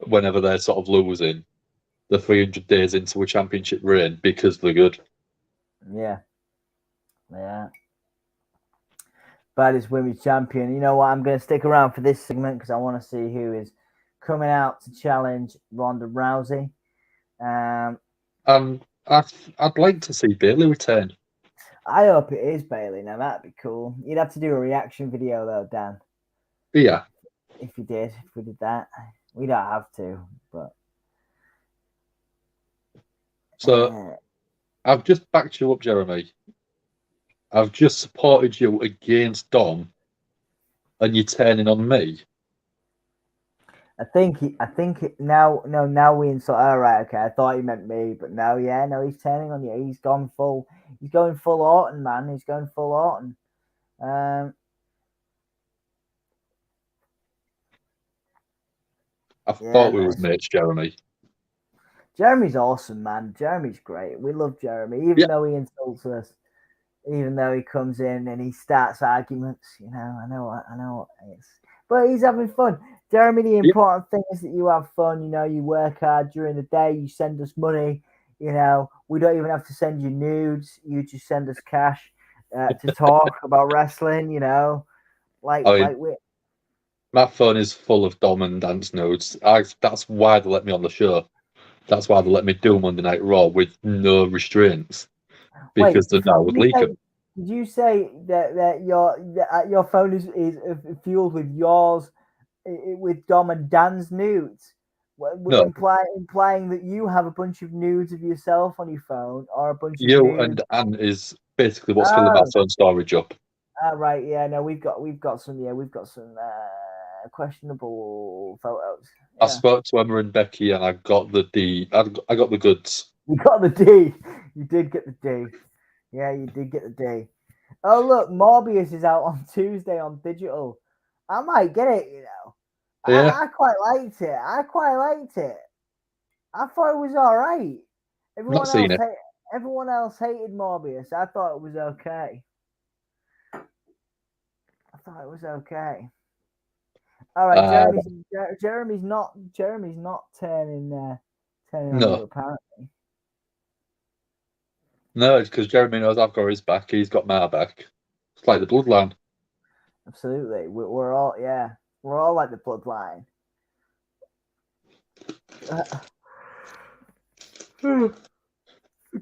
whenever they're sort of losing the 300 days into a championship reign because they're good. Yeah. Baddest women's champion. You know what? I'm going to stick around for this segment because I want to see who is coming out to challenge Ronda Rousey. I'd like to see Bayley return. I hope it is Bayley. Now that'd be cool. You'd have to do a reaction video though, Dan. Yeah. If we did that, we don't have to. But so I've just backed you up, Jeremy. I've just supported you against Dom, and you're turning on me. I think now we insult. All right, okay. I thought he meant me, but no, he's turning on you. He's going full Orton, man. He's going full Orton. I thought we was mates, Jeremy. Jeremy's awesome, man. Jeremy's great. We love Jeremy, even though he insults us. Even though he comes in and he starts arguments, I know but he's having fun. Jeremy, the important thing is that you have fun. You work hard during the day. You send us money. We don't even have to send you nudes. You just send us cash to talk about wrestling. My phone is full of Dom and Dance notes. That's why they let me on the show. That's why they let me do Monday Night Raw with no restraints. Because they now would leak them. Did you say that your phone is fueled with yours, with Dom and Dan's nudes? No. Implying that you have a bunch of nudes of yourself on your phone, or a bunch of you nudes. and Anne is basically what's filling my phone storage up. Right, yeah, no, we've got some questionable photos. Yeah. I spoke to Emma and Becky, and I got the D. I got the goods. You got the D. You did get the D. Yeah, you did get the D. Oh, look, Morbius is out on Tuesday on digital. I might get it, Yeah. I quite liked it. I thought it was all right. Everyone else hated Morbius. I thought it was okay. All right, Jeremy's not turning on you, apparently. No, it's because Jeremy knows I've got his back. He's got my back. It's like the bloodline. Absolutely. We're all like the bloodline.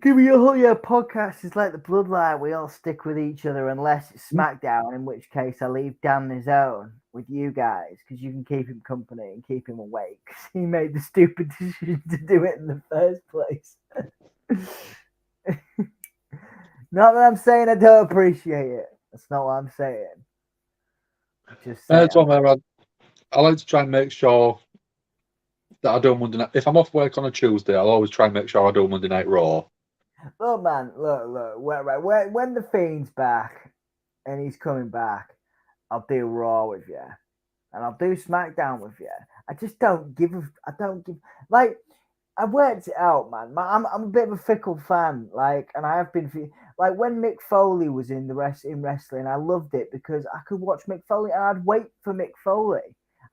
Give me a whole podcast is like the bloodline. We all stick with each other unless it's SmackDown, in which case I leave Dan on his own with you guys because you can keep him company and keep him awake because he made the stupid decision to do it in the first place. Not that I'm saying I don't appreciate it. That's not what I'm saying. Just saying. That's what I like to try and make sure that I do Monday night. If I'm off work on a Tuesday, I'll always try and make sure I do Monday Night Raw. Look, man, look. When the Fiend's back and he's coming back, I'll do Raw with you, and I'll do SmackDown with you. I just don't give. Like, I worked it out, man. I'm a bit of a fickle fan, and I have been. Like when Mick Foley was in wrestling, I loved it because I could watch Mick Foley and I'd wait for Mick Foley,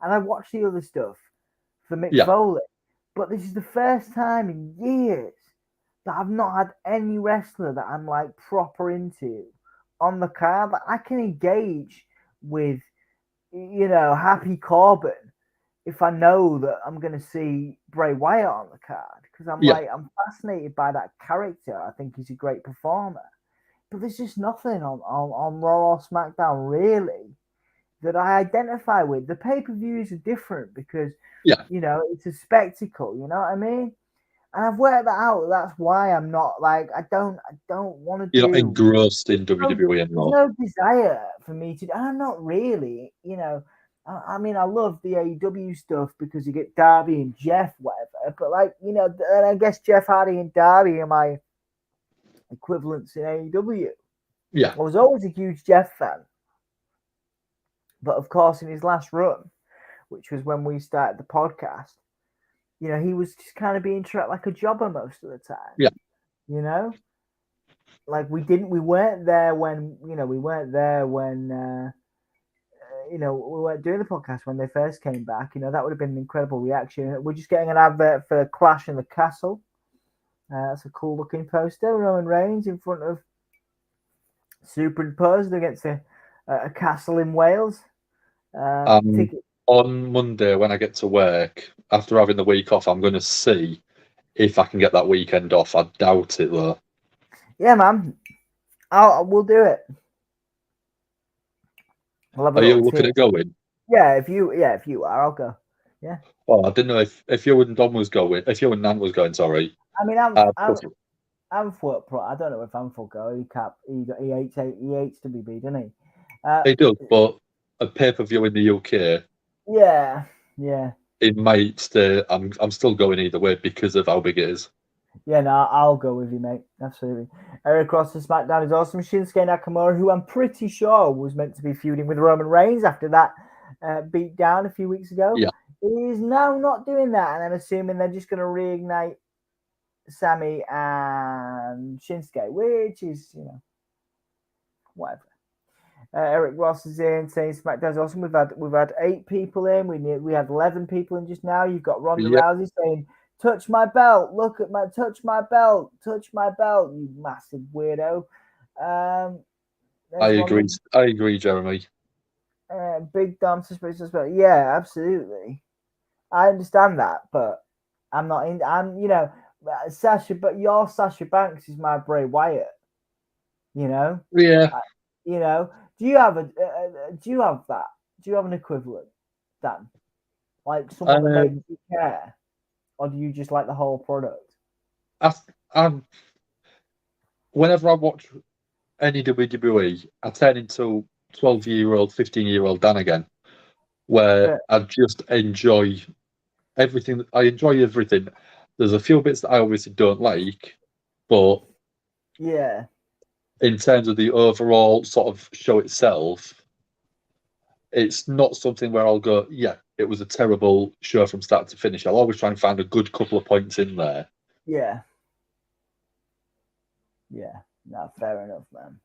and I'd watch the other stuff for Mick Foley. But this is the first time in years that I've not had any wrestler that I'm like proper into on the card. Like, I can engage with, Happy Corbin if I know that I'm going to see Bray Wyatt on the card because I'm fascinated by that character. I think he's a great performer. But there's just nothing on Raw or SmackDown really that I identify with. The pay-per-views are different because, it's a spectacle, you know what I mean? And I've worked that out. That's why I'm not I don't want to do. You're not engrossed in WWE anymore. There's no desire for me to. I'm not really, I mean, I love the AEW stuff because you get Darby and Jeff, whatever. But and I guess Jeff Hardy and Darby are my equivalents in AEW. Yeah. I was always a huge Jeff fan. But of course, in his last run, which was when we started the podcast, he was just kind of being treated like a jobber most of the time. Yeah. Like we weren't there when, we weren't doing the podcast when they first came back. That would have been an incredible reaction. We're just getting an advert for Clash in the Castle. That's a cool looking poster. Roman Reigns in front of, superimposed against a castle in Wales. On Monday when I get to work, after having the week off, I'm going to see if I can get that weekend off. I doubt it though. Yeah, man. We'll do it. Are you looking at going? Yeah, if you are, I'll go. Yeah. Well, I didn't know if you and Don was going. If you and Nan was going, sorry. I mean, I'm for pro. I don't know if I'm for go. He hates WB, doesn't he? He does, but a pay-per-view in the UK. Yeah. It might stay. I'm still going either way because of how big it is. Yeah, no, I'll go with you, mate. Absolutely. Eric Ross and SmackDown is awesome. Shinsuke Nakamura, who I'm pretty sure was meant to be feuding with Roman Reigns after that beat down a few weeks ago, is now not doing that, and I'm assuming they're just going to reignite Sammy and Shinsuke, which is, whatever. Eric Ross is in saying SmackDown's awesome. We've had 8 people in. We had 11 people in just now. You've got Ronda Rousey saying, "Touch my belt. Look at touch my belt. Touch my belt. You massive weirdo." I agree. I agree, Jeremy. Big Dom suspicious, but yeah, absolutely. I understand that, but I'm not in. Sasha, but your Sasha Banks is my Bray Wyatt. Yeah. Do you have that? Do you have an equivalent, Dan? Like someone that makes you care, or do you just like the whole product? Whenever I watch any WWE, I turn into 12-year-old, 15-year-old Dan again, where I just enjoy everything. I enjoy everything. There's a few bits that I obviously don't like, but yeah, in terms of the overall sort of show itself, it's not something where I'll go, yeah, it was a terrible show from start to finish. I'll always try and find a good couple of points in there. Yeah. No, fair enough, man.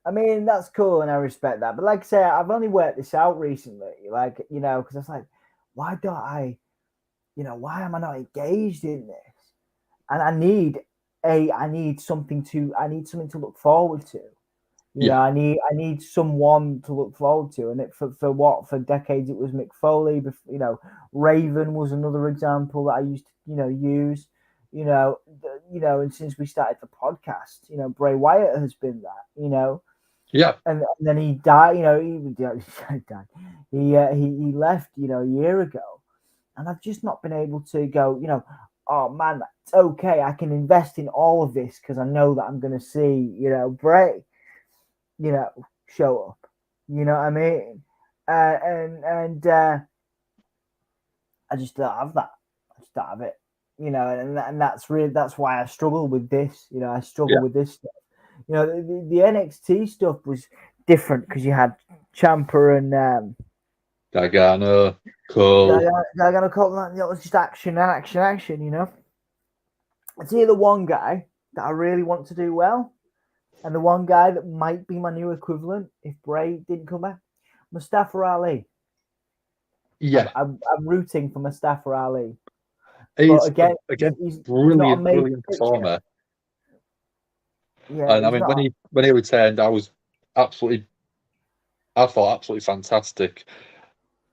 I mean, that's cool and I respect that. But like I say, I've only worked this out recently. Like, because it's like, why don't I, why am I not engaged in this? And I need something to look forward to. I need someone to look forward to. And for decades it was Mick Foley. Raven was another example that I used to, use. And since we started the podcast, Bray Wyatt has been that, Yeah. And then he died, he died. He left, a year ago. And I've just not been able to go, oh man, it's okay. I can invest in all of this because I know that I'm going to see, Bray, show up. You know what I mean? And I just don't have that. I just don't have it. And that's why I struggle with this. I struggle with this stuff. The NXT stuff was different because you had Ciampa and Gargano, Cole. Gargano, Cole. That was just action. It's either one guy that I really want to do well, and the one guy that might be my new equivalent if Bray didn't come back, Mustafa Ali. Yeah, I'm rooting for Mustafa Ali. He's he's brilliant performer. Yeah, and I mean when he returned, I thought absolutely fantastic.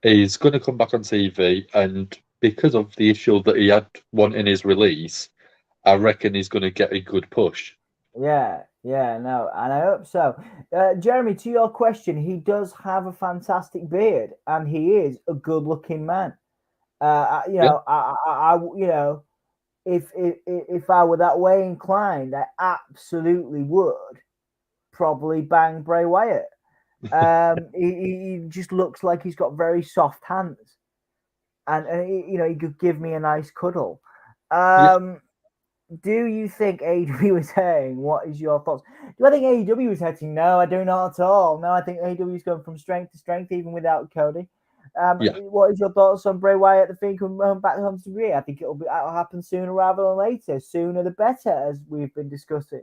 He's going to come back on TV, and because of the issue that he had wanting his release, I reckon he's going to get a good push. Yeah, no, and I hope so. Jeremy, to your question, he does have a fantastic beard, and he is a good-looking man. If I were that way inclined, I absolutely would probably bang Bray Wyatt. He just looks like he's got very soft hands, and he could give me a nice cuddle. Do you think AEW is hurting? What is your thoughts? Do I think AEW is hurting? No, I do not at all. No, I think AEW is going from strength to strength, even without Cody. Yeah. What is your thoughts on Bray Wyatt the Fiend coming back home to WWE? I think it'll happen sooner rather than later. Sooner the better, as we've been discussing.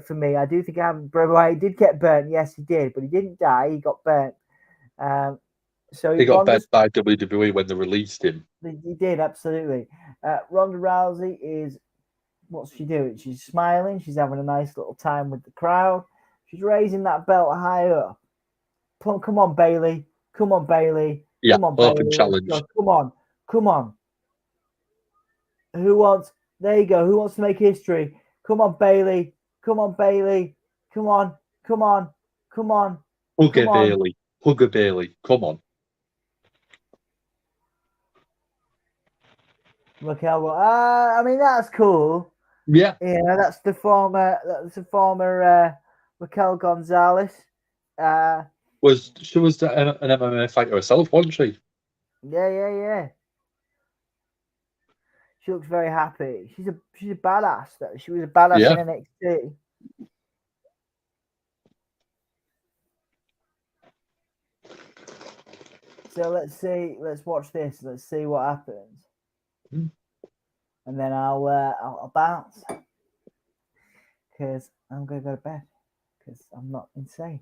For me, I do think Bray Wyatt did get burnt. Yes, he did, but he didn't die. He got burnt. So he got bent by WWE when they released him. He did, absolutely. Ronda Rousey is, what's she doing? She's smiling. She's having a nice little time with the crowd. She's raising that belt high up. Come on, Bayley. Come on, Bayley. Yeah, come on, open Bayley. challenge. Come on. Come on. Who wants, there you go. Who wants to make history? Come on, Bayley. Come on, Bayley. Come on. Come on. Come on. Hugger Bayley. Hugger Bayley. Come on. Raquel, I mean, that's cool. Yeah. Yeah, that's the former Raquel Gonzalez. She was an MMA fighter herself, wasn't she? Yeah. She looks very happy. She's a badass though. She was a badass in NXT. So let's watch this. Let's see what happens. And then I'll bounce because I'm gonna go to bed because I'm not insane.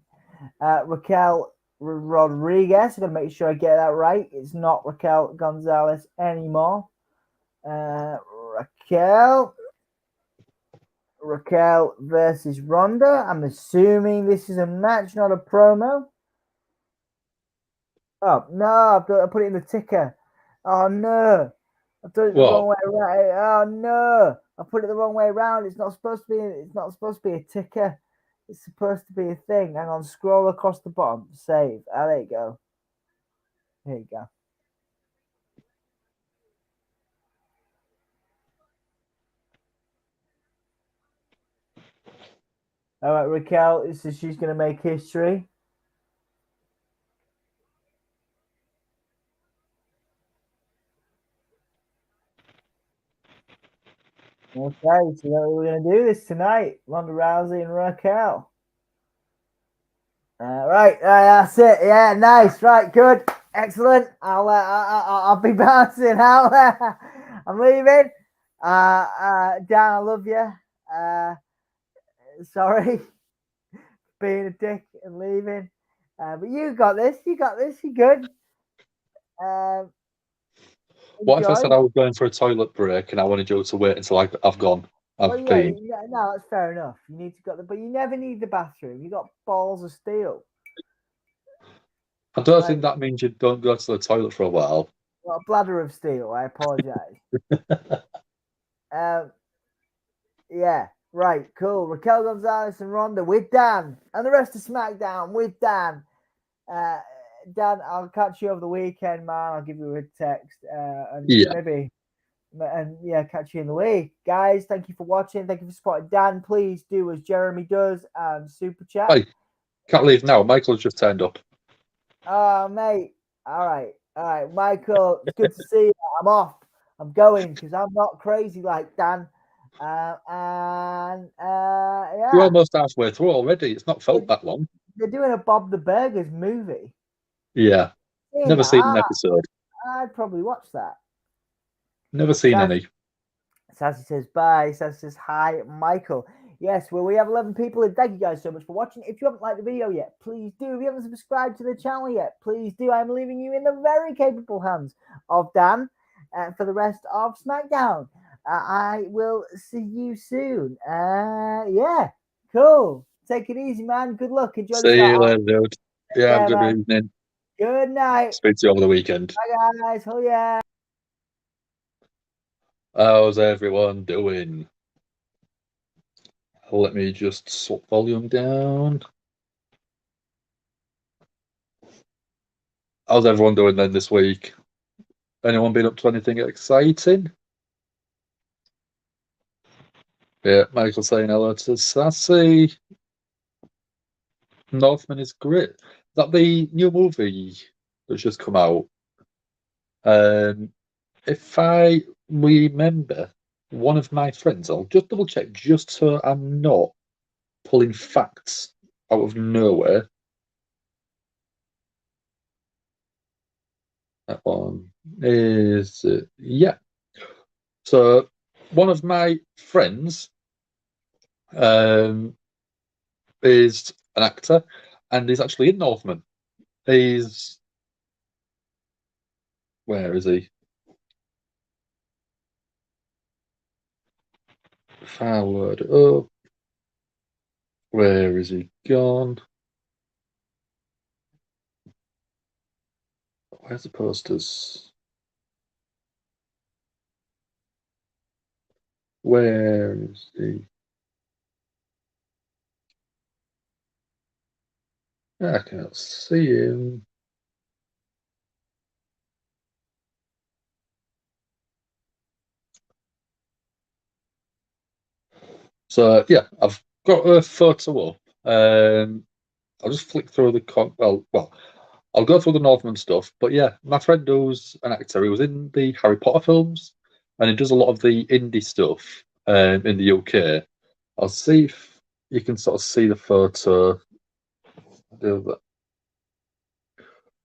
Raquel Rodriguez. I'm gonna make sure I get that right. It's not Raquel Gonzalez anymore. Raquel versus Ronda. I'm assuming this is a match, not a promo. Oh no! I put it in the ticker. Oh no! I put it the wrong way around. Oh no! I put it the wrong way around. It's not supposed to be. It's not supposed to be a ticker. It's supposed to be a thing. Hang on. Scroll across the bottom. Save. Ah, there you go. There you go. All right, Raquel. So she's going to make history. Okay, so we're going to do this tonight. Ronda Rousey and Raquel. Right, that's it. Yeah, nice. Right, good, excellent. I'll be bouncing out. I'm leaving. Dan, I love you. Sorry, being a dick and leaving. But you got this. You got this. You good. What if I said I was going for a toilet break and I wanted you to wait until I've gone? No, that's fair enough. You need to go, but you never need the bathroom. You got balls of steel. I don't think that means you don't go to the toilet for a while. Well, a bladder of steel. I apologize. Yeah, right, cool. Raquel Gonzalez and Ronda with Dan, and the rest of SmackDown with Dan. Dan, I'll catch you over the weekend, man. I'll give you a text, maybe. And yeah, catch you in the week. Guys, thank you for watching. Thank you for supporting Dan. Please do as Jeremy does and super chat. Hey, can't leave now. Michael's just turned up. Oh, mate. All right. Michael, it's good to see you. I'm off. I'm going because I'm not crazy like Dan. Yeah. You're almost halfway through already. It's not felt that long. They're doing a Bob the Burgers movie. Yeah. Never seen an episode. I'd probably watch that. Never seen any. Sassy says bye. Sassy says hi, Michael. Yes, well, we have 11 people, and thank you guys so much for watching. If you haven't liked the video yet, please do. If you haven't subscribed to the channel yet, please do. I'm leaving you in the very capable hands of Dan for the rest of SmackDown. I will see you soon. Yeah, cool. Take it easy, man. Good luck. Enjoy See you later, dude. Yeah, have a good evening. Good night. Speak to you over the weekend. Bye, guys. Oh, yeah. How's everyone doing? Let me just swap volume down. How's everyone doing then this week? Anyone been up to anything exciting? Yeah, Michael saying hello to Sassy. Northman is great. Is that the new movie that's just come out? If I remember, one of my friends, I'll just double check just so I'm not pulling facts out of nowhere. That one is, yeah. So one of my friends is an actor, and he's actually in Northman. He's, where is he? Forward up. Where is he gone? Where's the posters? Where is he? I can't see him. So yeah, I've got a photo up. I'll just flick through the well, I'll go through the Northman stuff. But yeah, my friend who's an actor. He was in the Harry Potter films, and he does a lot of the indie stuff in the UK. I'll see if you can sort of see the photo.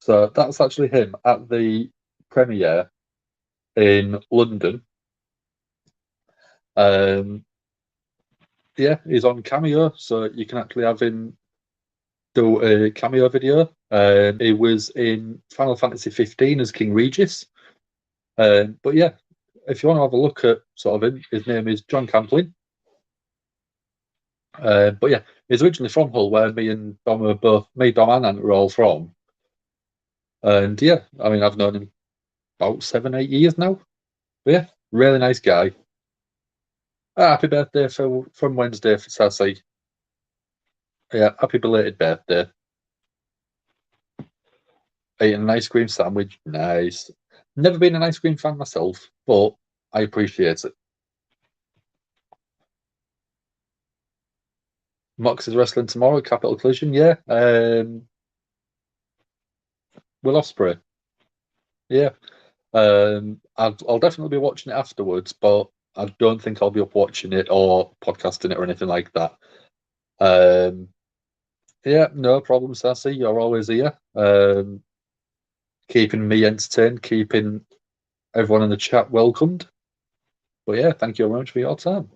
So that's actually him at the premiere in London. Yeah, he's on Cameo, so you can actually have him do a cameo video. He was in Final Fantasy 15 as King Regis. But yeah, if you want to have a look at sort of him, his name is John Camplin. But yeah, he's originally from Hull, where Dom and Ant are all from. And yeah, I mean, I've known him about 7, 8 years now. But yeah, really nice guy. Happy birthday from Wednesday for Sassy. Yeah, happy belated birthday. Eating an ice cream sandwich, nice. Never been an ice cream fan myself, but I appreciate it. Mox is wrestling tomorrow, Capital Collision, yeah. Will Ospreay, yeah. I'll definitely be watching it afterwards, but I don't think I'll be up watching it or podcasting it or anything like that. Yeah, no problem, Sassy. You're always here. Keeping me entertained, keeping everyone in the chat welcomed. But yeah, thank you very much for your time.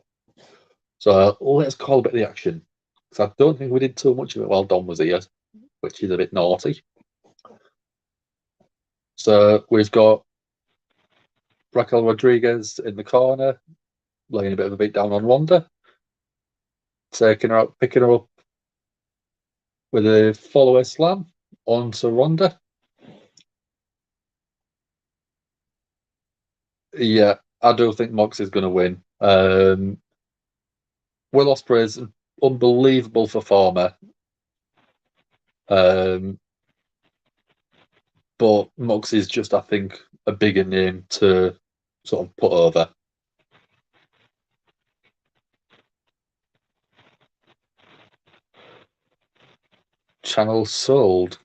So let's call a bit of the action. Because I don't think we did too much of it while Dom was here, which is a bit naughty. So we've got Raquel Rodriguez in the corner, laying a bit of a beat down on Ronda, taking her out, picking her up with a follower slam onto Ronda. Yeah, I do think Mox is going to win. Will Ospreay's an unbelievable performer. But Mox is just, I think, a bigger name to sort of put over. Channel sold.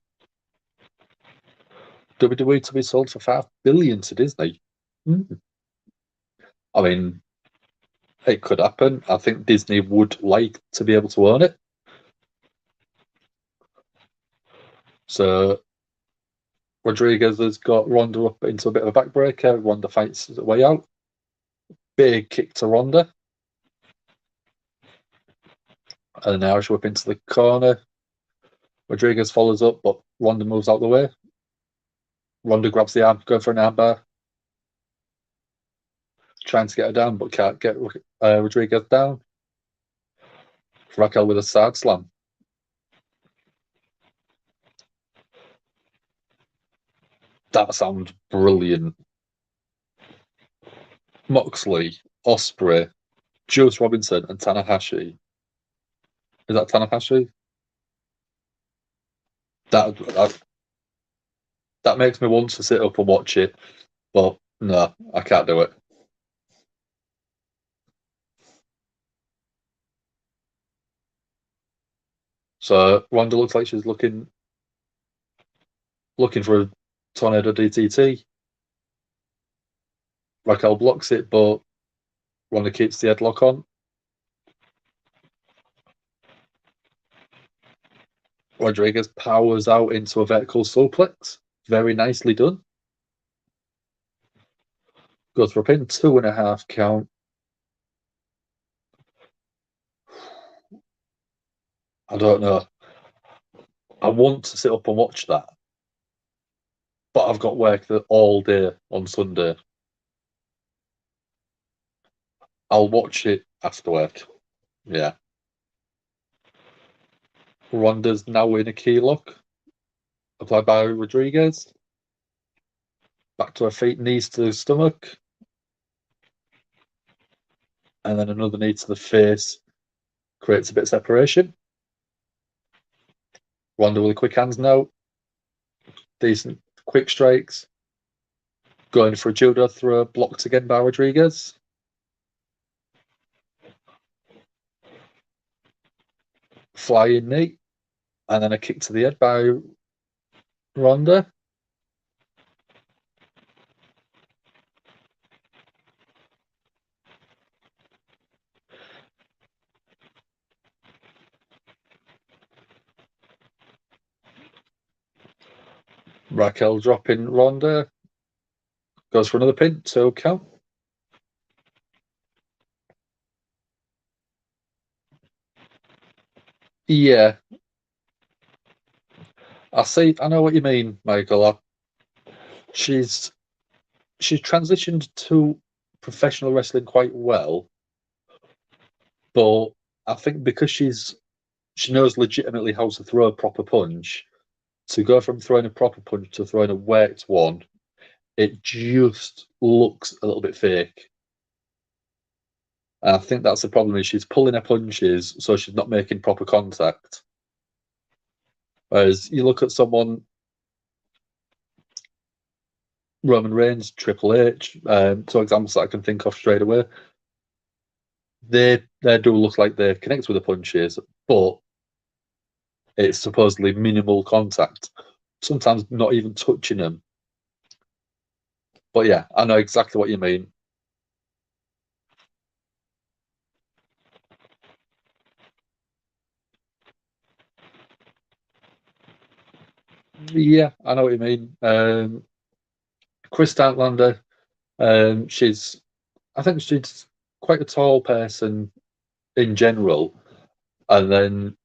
WWE to be sold for $5 billion to Disney. I mean, it could happen. I think Disney would like to be able to own it. So Rodriguez has got Ronda up into a bit of a backbreaker. Ronda fights the way out. Big kick to Ronda. And an Irish whip into the corner. Rodriguez follows up, but Ronda moves out the way. Ronda grabs the arm, going for an armbar. Trying to get her down, but can't get Rodriguez down. Raquel with a side slam. That sounds brilliant. Moxley, Ospreay, Juice Robinson, and Tanahashi. Is that Tanahashi? That makes me want to sit up and watch it, but no, I can't do it. So Ronda looks like she's looking for a tornado DTT. Raquel blocks it, but Ronda keeps the headlock on. Rodriguez powers out into a vertical suplex. Very nicely done. Goes for a pin, 2.5 count. I don't know. I want to sit up and watch that, but I've got work all day on Sunday. I'll watch it after work. Yeah. Ronda's now in a key lock, applied by Rodriguez. Back to her feet, knees to the stomach. And then another knee to the face. Creates a bit of separation. Ronda with the quick hands now. Decent quick strikes. Going for a judo throw, blocked again by Rodriguez. Flying knee. And then a kick to the head by Ronda. Raquel dropping Ronda. Goes for another pin, 2 count. Yeah. I know what you mean, Michael. She's transitioned to professional wrestling quite well, but I think because she knows legitimately how to throw a proper punch, to go from throwing a proper punch to throwing a worked one, it just looks a little bit fake. And I think that's the problem, is she's pulling her punches, so she's not making proper contact. Whereas you look at someone, Roman Reigns, Triple H, two examples that I can think of straight away, they do look like they connect with the punches, but it's supposedly minimal contact, sometimes not even touching them. But yeah, I know exactly what you mean. Yeah, I know what you mean. Chris Statlander, I think she's quite a tall person in general, and then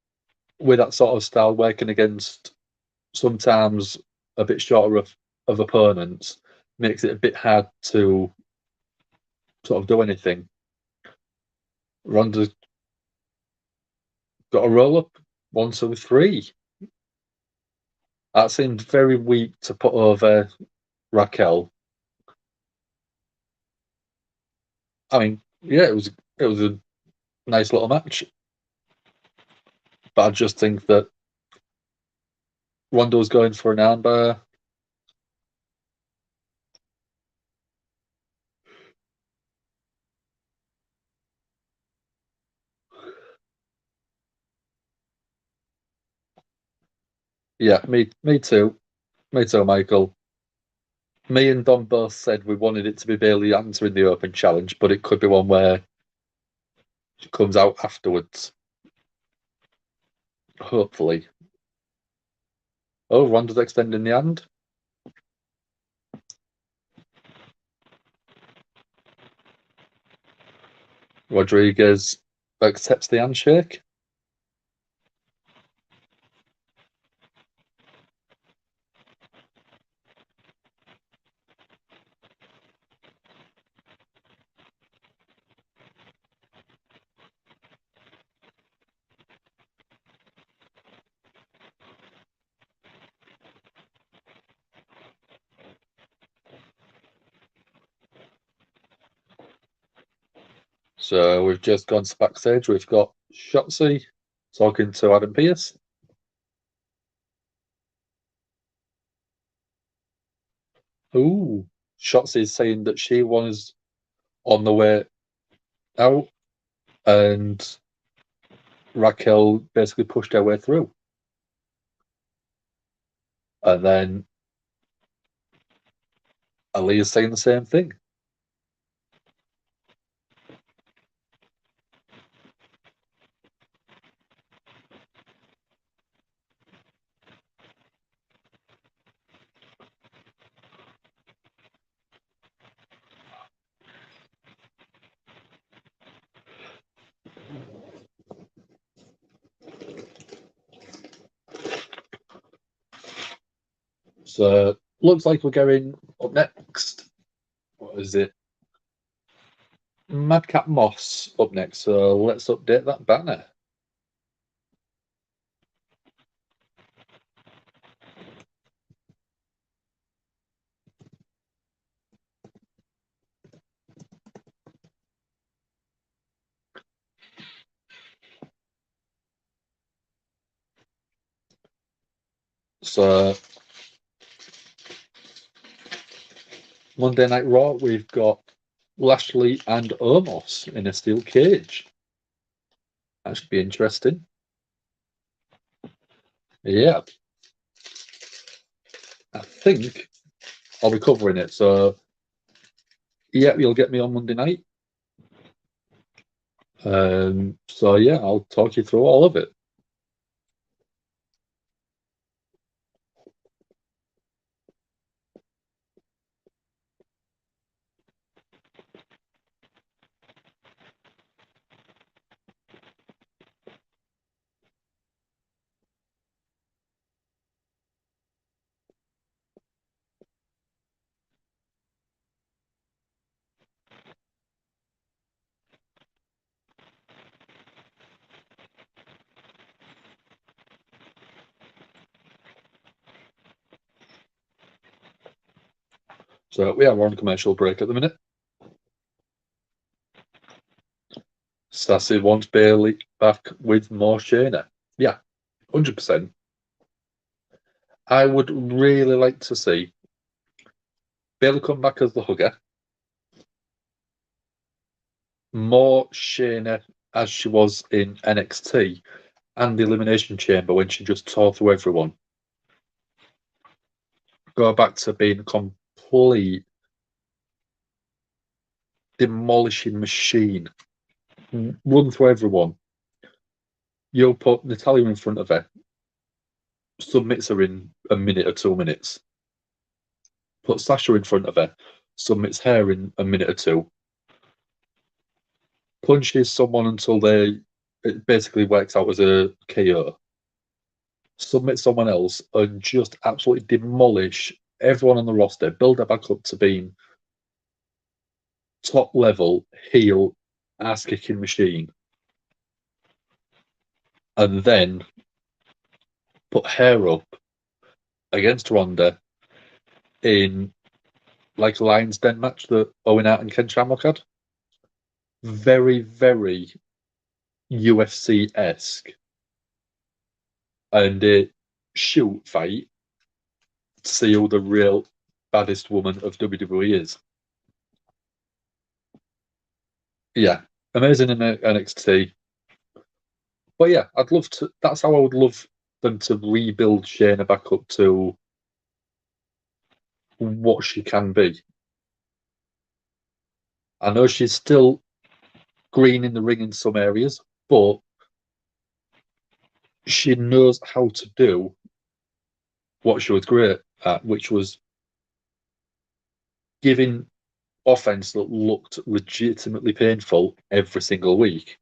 with that sort of style, working against sometimes a bit shorter of opponents, makes it a bit hard to sort of do anything. Ronda's got a roll up, 1, 2, 3. That seemed very weak to put over Raquel. I mean, yeah, it was a nice little match, but I just think that Ronda was going for an armbar. Yeah, me too. Me too, Michael. Me and Don both said we wanted it to be Bailey answering the open challenge, but it could be one where she comes out afterwards. Hopefully. Oh, Ronda's extending the hand. Rodriguez accepts the handshake. So we've just gone to backstage. We've got Shotzi talking to Adam Pearce. Ooh, Shotzi's saying that she was on the way out, and Raquel basically pushed her way through. And then Ali is saying the same thing. So looks like we're going up next. What is it? Madcap Moss up next. So let's update that banner. So Monday Night Raw, we've got Lashley and Omos in a steel cage. That should be interesting. Yeah. I think I'll be covering it. So, yeah, you'll get me on Monday night. So, yeah, I'll talk you through all of it. So, we are on commercial break at the minute. Sassy wants Bailey back with more Shayna. Yeah, 100%. I would really like to see Bailey come back as the hugger. More Shayna as she was in NXT and the Elimination Chamber when she just tore through everyone. Go back to being a complete demolishing machine. Run through everyone. You'll put Natalia in front of her. Submits her in a minute or 2 minutes. Put Sasha in front of her. Submits her in a minute or two. Punches someone until it basically works out as a KO. Submit someone else and just absolutely demolish everyone on the roster. Build her back up to being top level heel ass kicking machine. And then put her up against Ronda in like a Lions Den match that Owen Hart and Ken Shamrock had. Very, very UFC-esque. And a shoot fight to see who the real baddest woman of WWE is. Yeah, amazing in NXT. But yeah, I'd love to. That's how I would love them to rebuild Shayna back up to what she can be. I know she's still green in the ring in some areas, but she knows how to do what she was great at, which was giving offense that looked legitimately painful every single week.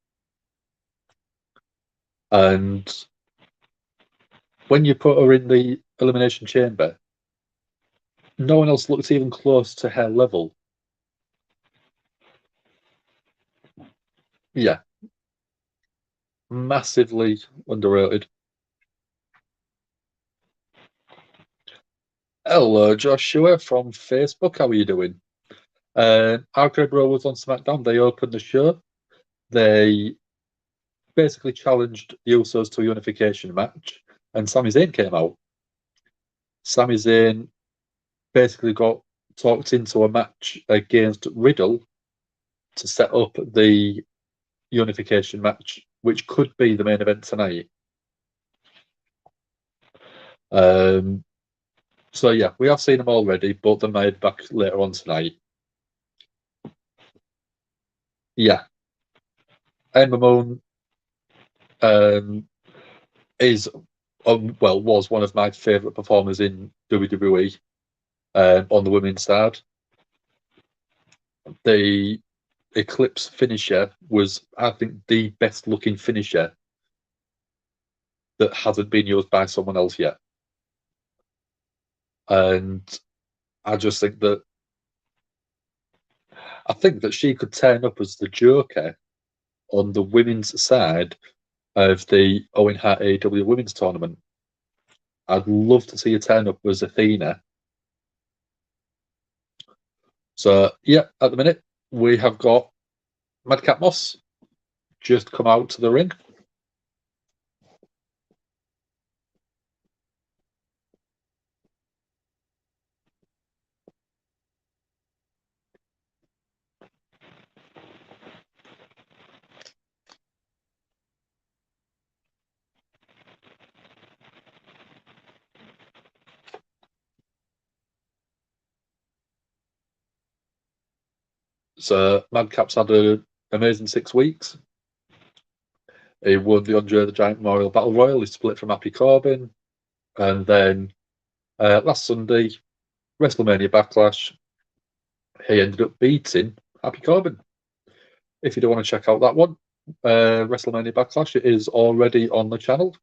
And when you put her in the Elimination Chamber, no one else looks even close to her level. Yeah. Massively underrated. Hello, Joshua from Facebook. How are you doing? Arcade Bro was on SmackDown. They opened the show. They basically challenged the Usos to a unification match, and Sami Zayn came out. Sami Zayn basically got talked into a match against Riddle to set up the unification match, which could be the main event tonight. So yeah, we have seen them already, but they're made back later on tonight. Yeah, Ember Moon is was one of my favourite performers in WWE on the women's side. The Eclipse finisher was, I think, the best looking finisher that hasn't been used by someone else yet. And I just think that she could turn up as the Joker on the women's side of the Owen Hart AEW Women's Tournament. I'd love to see her turn up as Athena. So, yeah, at the minute, we have got Madcap Moss just come out to the ring. So, Madcap's had an amazing 6 weeks. He won the Andre the Giant Memorial Battle Royal. He split from Happy Corbin. And then last Sunday, WrestleMania Backlash, he ended up beating Happy Corbin. If you don't want to check out that one, WrestleMania Backlash, it is already on the channel.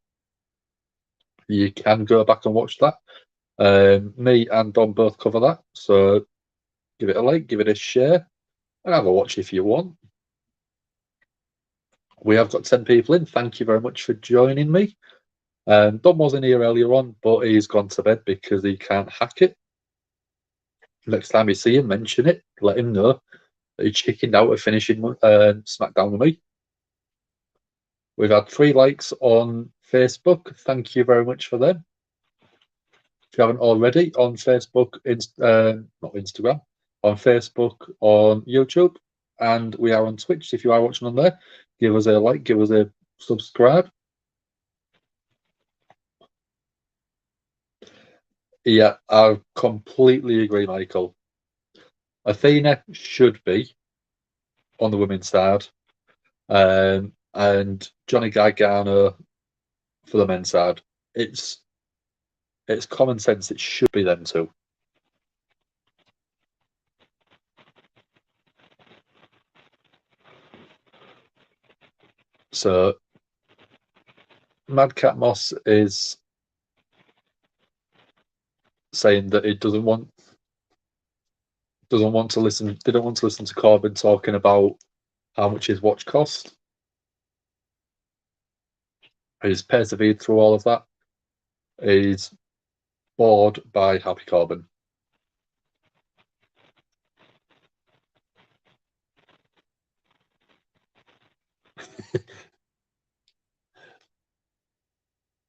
You can go back and watch that. Me and Don both cover that. So give it a like, give it a share, and have a watch if you want. We have got 10 people in. Thank you very much for joining me. Don wasn't here earlier on, but he's gone to bed because he can't hack it. Next time you see him, mention it. Let him know that he chickened out of finishing SmackDown with me. We've had 3 likes on Facebook. Thank you very much for them. If you haven't already, on Facebook, not Instagram, on Facebook, on YouTube, and we are on Twitch. If you are watching on there, give us a like, give us a subscribe. Yeah, I completely agree, Michael. Athena should be on the women's side, and Johnny Gargano for the men's side. It's common sense. It should be them two. So Madcap Moss is saying that it doesn't want to listen. They don't want to listen to Corbin talking about how much his watch cost. He's persevered through all of that. He's bored by Happy Corbin.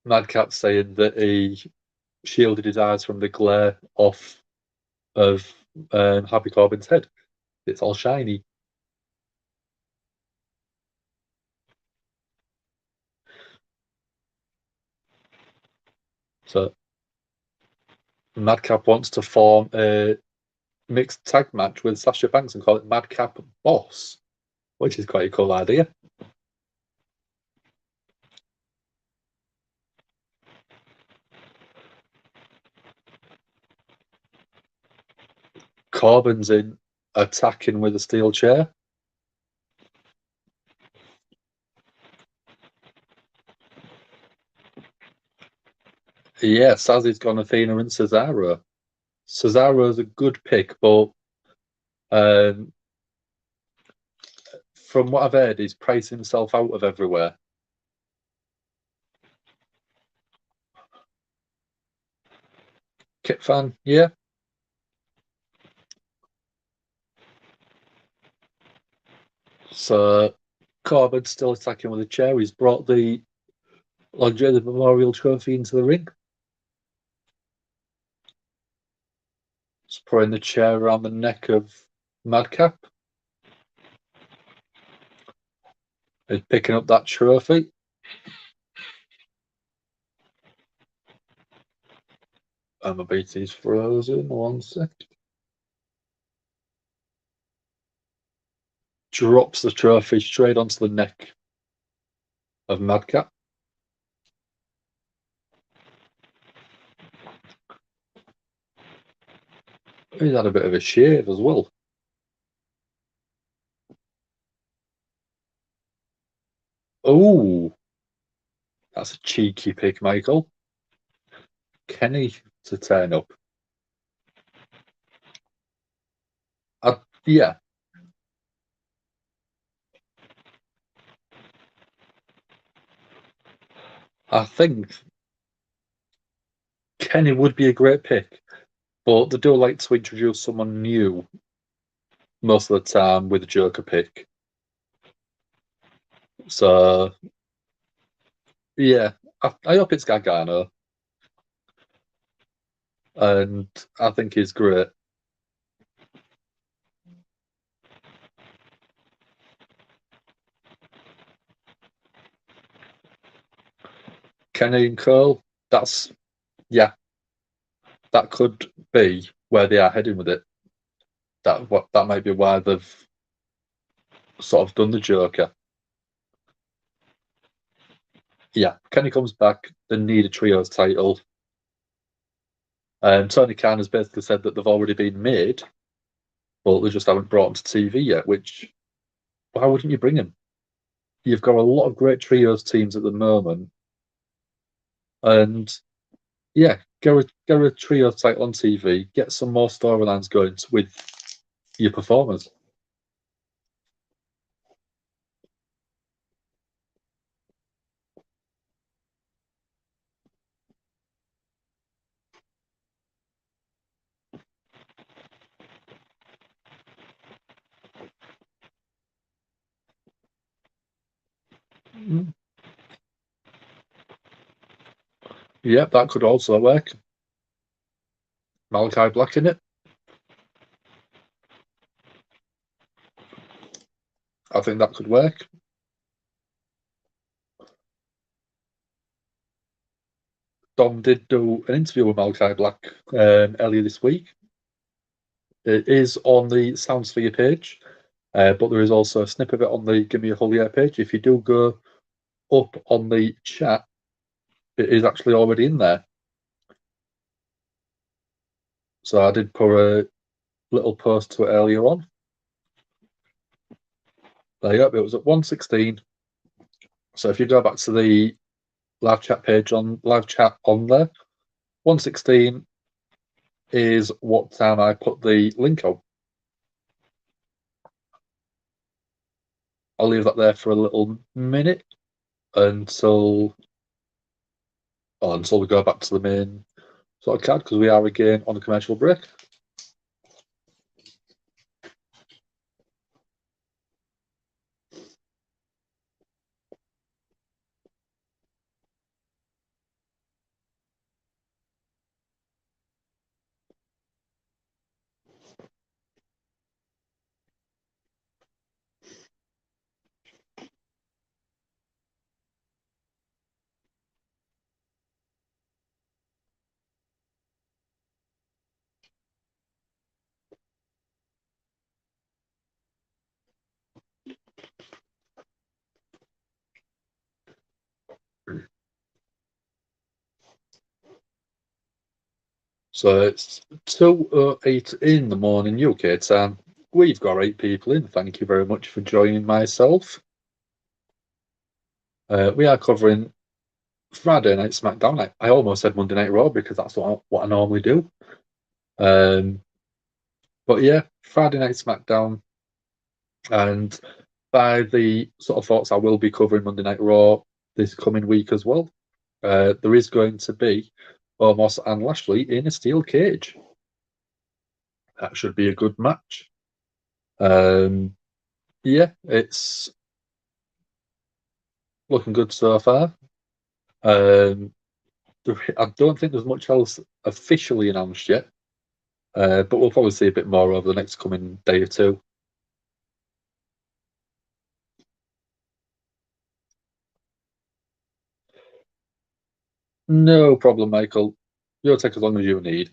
Madcap saying that he shielded his eyes from the glare off of Happy Corbin's head. It's all shiny. So Madcap wants to form a mixed tag match with Sasha Banks and call it Madcap Boss, which is quite a cool idea. Corbin's in attacking with a steel chair. Yeah, Sazzy's gone Athena and Cesaro. Cesaro's a good pick, but from what I've heard, he's pricing himself out of everywhere. Kit fan, yeah. So Corbin's still attacking with a chair. He's brought the Andre the Memorial Trophy into the ring. Just putting the chair around the neck of Madcap. He's picking up that trophy. And my BT's frozen. 1 sec. Drops the trophy straight onto the neck of Madcap. He's had a bit of a shave as well. Oh, that's a cheeky pick, Michael. Kenny to turn up. Yeah. I think Kenny would be a great pick, but they do like to introduce someone new most of the time with a Joker pick. So, yeah, I hope it's Gargano. And I think he's great. Kenny and Cole, yeah, that could be where they are heading with it. That might be why they've sort of done the Joker. Yeah, Kenny comes back, they need a trios title. Tony Khan has basically said that they've already been made, but they just haven't brought them to TV yet, which, why wouldn't you bring them? You've got a lot of great trios teams at the moment. And yeah, get a trios title on TV, get some more storylines going with your performers. Yeah, that could also work. Malachi Black in it. I think that could work. Dom did do an interview with Malachi Black earlier this week. It is on the Soundsphere page, but there is also a snip of it on the Give Me a Whole Yeah page. If you do go up on the chat, it is actually already in there. So I did put a little post to it earlier on. There you go. It was at 1:16. So if you go back to the live chat page on live chat on there, 1:16 is what time I put the link on. I'll leave that there for a little minute until we go back to the main sort of card, because we are again on a commercial break. So it's 2:08 in the morning UK time. We've got 8 people in. Thank you very much for joining myself. We are covering Friday Night Smackdown. I almost said Monday Night Raw because that's what I normally do. But yeah, Friday Night Smackdown. And by the sort of thoughts, I will be covering Monday Night Raw this coming week as well. There is going to be Omos and Lashley in a steel cage. That should be a good match. Yeah, it's looking good so far. I don't think there's much else officially announced yet, but we'll probably see a bit more over the next coming day or two. No problem, Michael. You'll take as long as you need.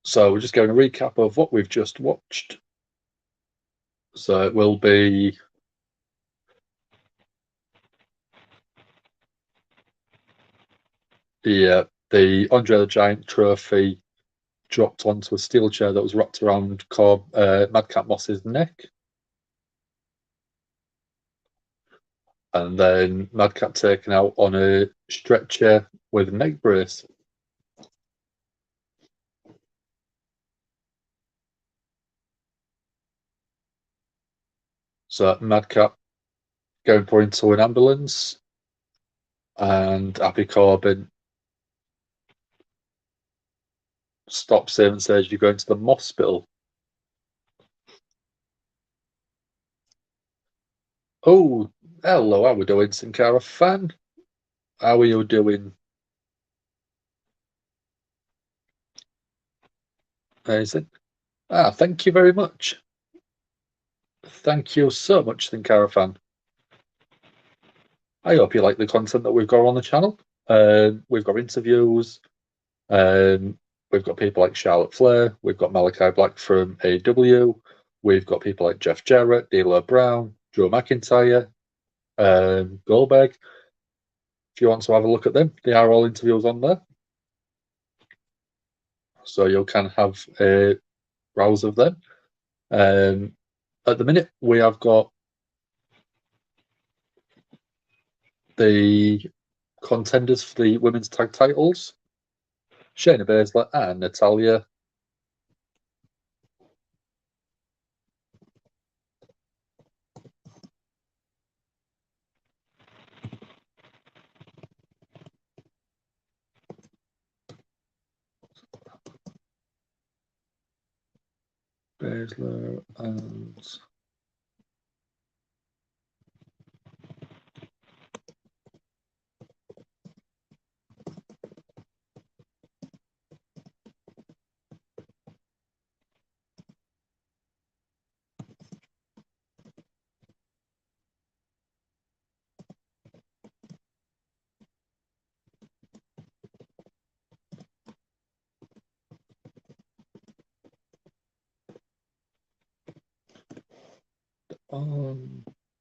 So we're just going to recap of what we've just watched. So it will be the Andre the Giant trophy dropped onto a steel chair that was wrapped around Madcap Moss's neck. And then Madcap taken out on a stretcher with a neck brace. So Madcap going for into an ambulance, and Happy Corbin stops him and says, "You're going to the hospital." Oh, hello, how we doing, Sin Cara fan? How are you doing? Amazing. Thank you very much. Thank you so much, Sin Cara fan. I hope you like the content that we've got on the channel. We've got interviews. We've got people like Charlotte Flair. We've got Malachi Black from AEW. We've got people like Jeff Jarrett, D'Lo Brown, Joe McIntyre, Goldberg. If you want to have a look at them, they are all interviews on there. So you can have a browse of them. At the minute, we have got the contenders for the women's tag titles, Shayna Baszler and Natalya. Baszler and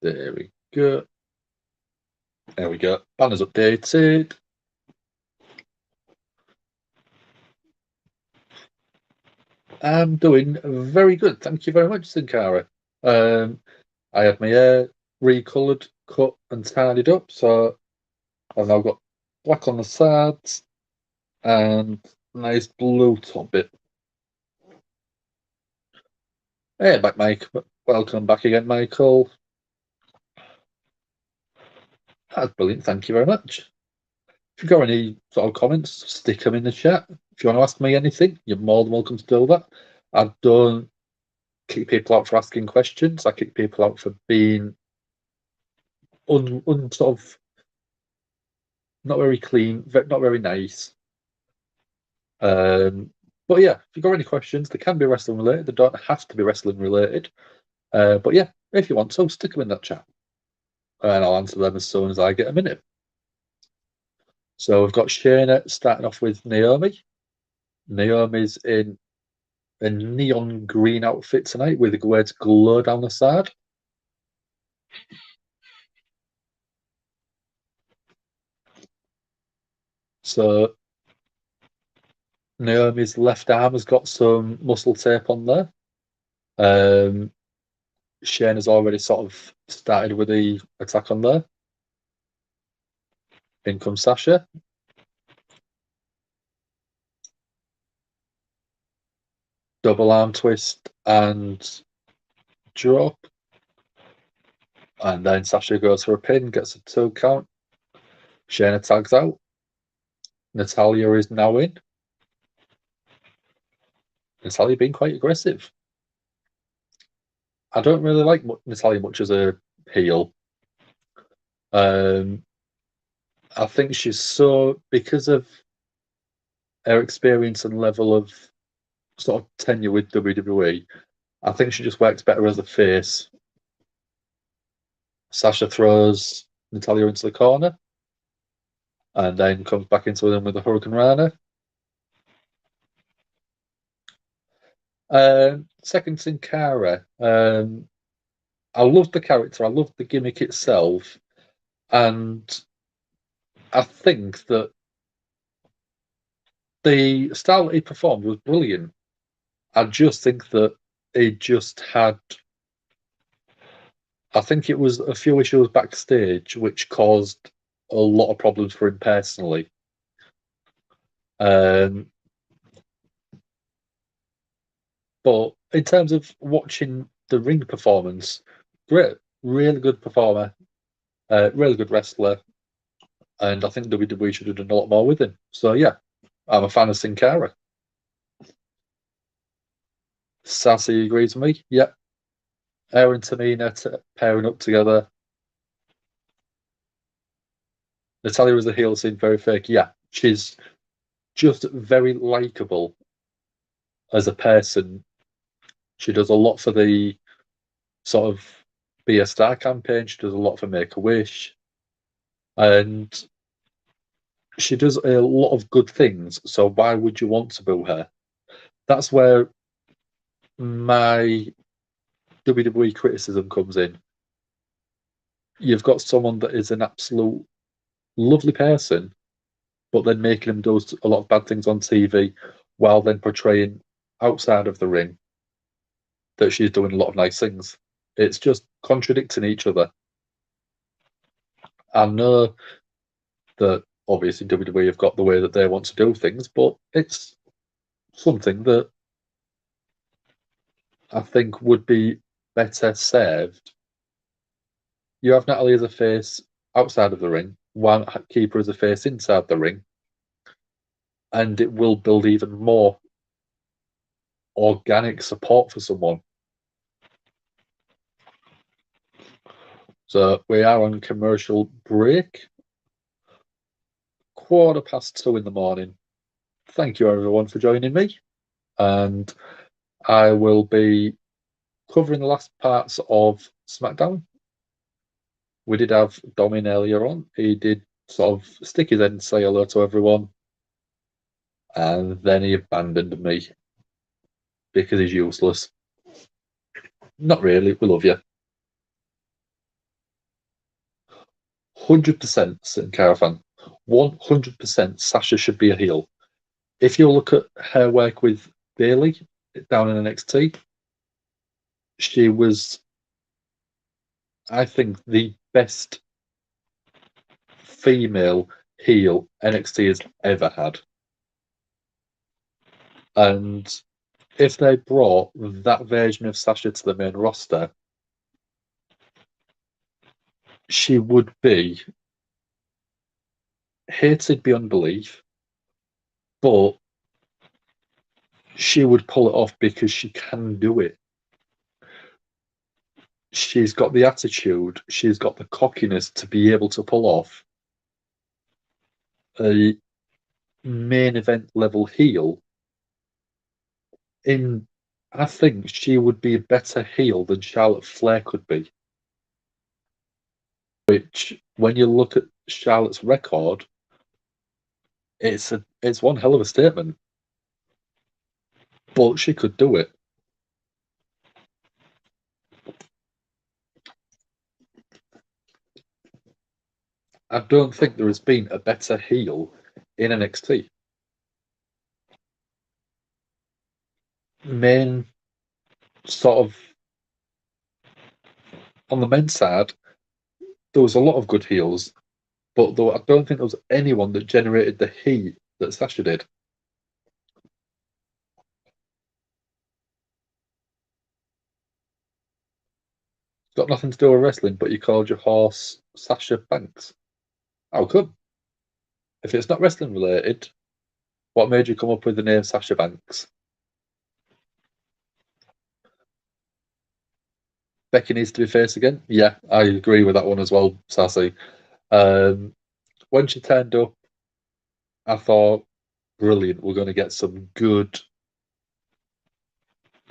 there we go. There we go. Banner's updated. I'm doing very good. Thank you very much, Sin Cara. I had my hair recoloured, cut, and tidied up, so I've now got black on the sides and nice blue top bit. Hey, back, Mike. Welcome back again, Michael. That's brilliant. Thank you very much. If you've got any sort of comments, stick them in the chat. If you want to ask me anything, you're more than welcome to do that. I don't kick people out for asking questions. I kick people out for being sort of not very clean, not very nice. But yeah, if you've got any questions, they can be wrestling related. They don't have to be wrestling related. But yeah, if you want to, stick them in that chat, and I'll answer them as soon as I get a minute. So we've got Shayna starting off with Naomi. Naomi's in a neon green outfit tonight with the words "glow" down the side. So Naomi's left arm has got some muscle tape on there. Shayna's already sort of started with the attack on there. In comes Sasha. Double arm twist and drop. And then Sasha goes for a pin, gets a 2 count. Shayna tags out. Natalya is now in. Natalya being quite aggressive. I don't really like Natalya much as a heel. I think she's so, because of her experience and level of sort of tenure with WWE, I think she just works better as a face. Sasha throws Natalya into the corner and then comes back into them with a Hurricane Rana. Second Sin Cara. I loved the character. I loved the gimmick itself. And I think that the style that he performed was brilliant. I just think that he just had... I think it was a few issues backstage which caused a lot of problems for him personally. But in terms of watching the ring performance, great. really good performer, really good wrestler, and I think WWE should have done a lot more with him. So yeah, I'm a fan of Sin Cara. Sassy agrees with me. Yep. Aaron Tamina pairing up together. Natalia as a heel seemed very fake. Yeah, she's just very likable as a person. She does a lot for the sort of Be a Star campaign. She does a lot for Make a Wish. And she does a lot of good things. So why would you want to boo her? That's where my WWE criticism comes in. You've got someone that is an absolute lovely person, but then making them do a lot of bad things on TV while then portraying outside of the ring that she's doing a lot of nice things. It's just contradicting each other. I know that obviously WWE have got the way that they want to do things, but it's something that I think would be better served. You have Natalie as a face outside of the ring, one keep her as a face inside the ring, and it will build even more organic support for someone. So we are on commercial break. 2:15 in the morning. Thank you everyone for joining me, and I will be covering the last parts of SmackDown. We did have Dom in earlier on. He did sort of stick his head and say hello to everyone, and then he abandoned me because he's useless. Not really. We love you. 100% Sin Cara fan. 100% Sasha should be a heel. If you look at her work with Bayley down in NXT, she was, I think, the best female heel NXT has ever had. And if they brought that version of Sasha to the main roster, she would be hated beyond belief, but she would pull it off because she can do it. She's got the attitude, she's got the cockiness to be able to pull off a main event level heel. I think she would be a better heel than Charlotte Flair could be. Which, when you look at Charlotte's record, it's one hell of a statement. But she could do it. I don't think there has been a better heel in NXT. Main sort of on the men's side, there was a lot of good heels, but though I don't think there was anyone that generated the heat that Sasha did. Got nothing to do with wrestling, but you called your horse Sasha Banks. How come? If it's not wrestling related, what made you come up with the name Sasha Banks? Becky needs to be face again? Yeah, I agree with that one as well, Sassy. When she turned up, I thought, brilliant, we're going to get some good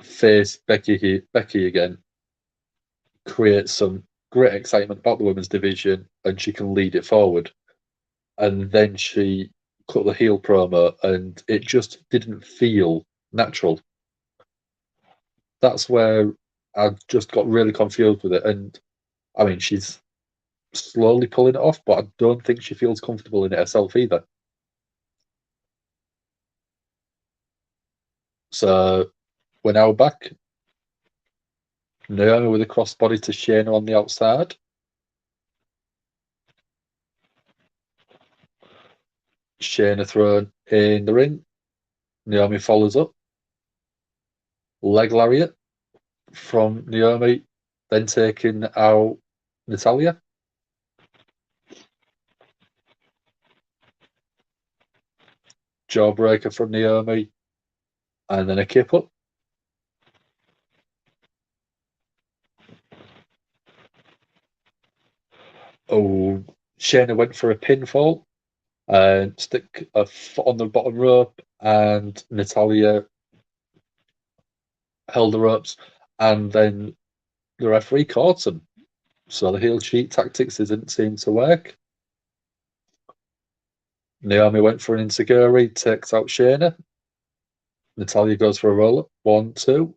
face Becky again. Create some great excitement about the women's division, and she can lead it forward. And then she cut the heel promo, and it just didn't feel natural. That's where I just got really confused with it. And I mean, she's slowly pulling it off, but I don't think she feels comfortable in it herself either. So we're now back. Naomi with a crossbody to Shayna on the outside. Shayna thrown in the ring. Naomi follows up. Leg lariat from Naomi, then taken out Natalya. Jawbreaker from Naomi, and then a kip up. Oh, Shayna went for a pinfall and stick a foot on the bottom rope, and Natalya held the ropes, and then the referee caught him. So the heel cheat tactics didn't seem to work. Naomi went for an enziguri, takes out Shayna. Natalya goes for a roll up. 1, 2.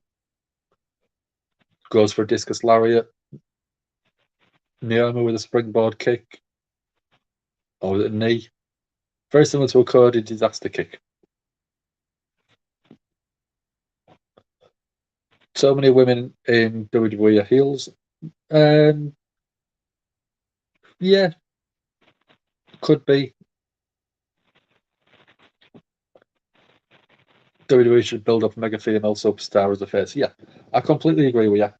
Goes for a discus lariat. Naomi with a springboard kick. Or with a knee. Very similar to a Cody disaster kick. So many women in WWE are heels. Yeah, could be. WWE should build up a mega female superstar as a face. Yeah, I completely agree with you.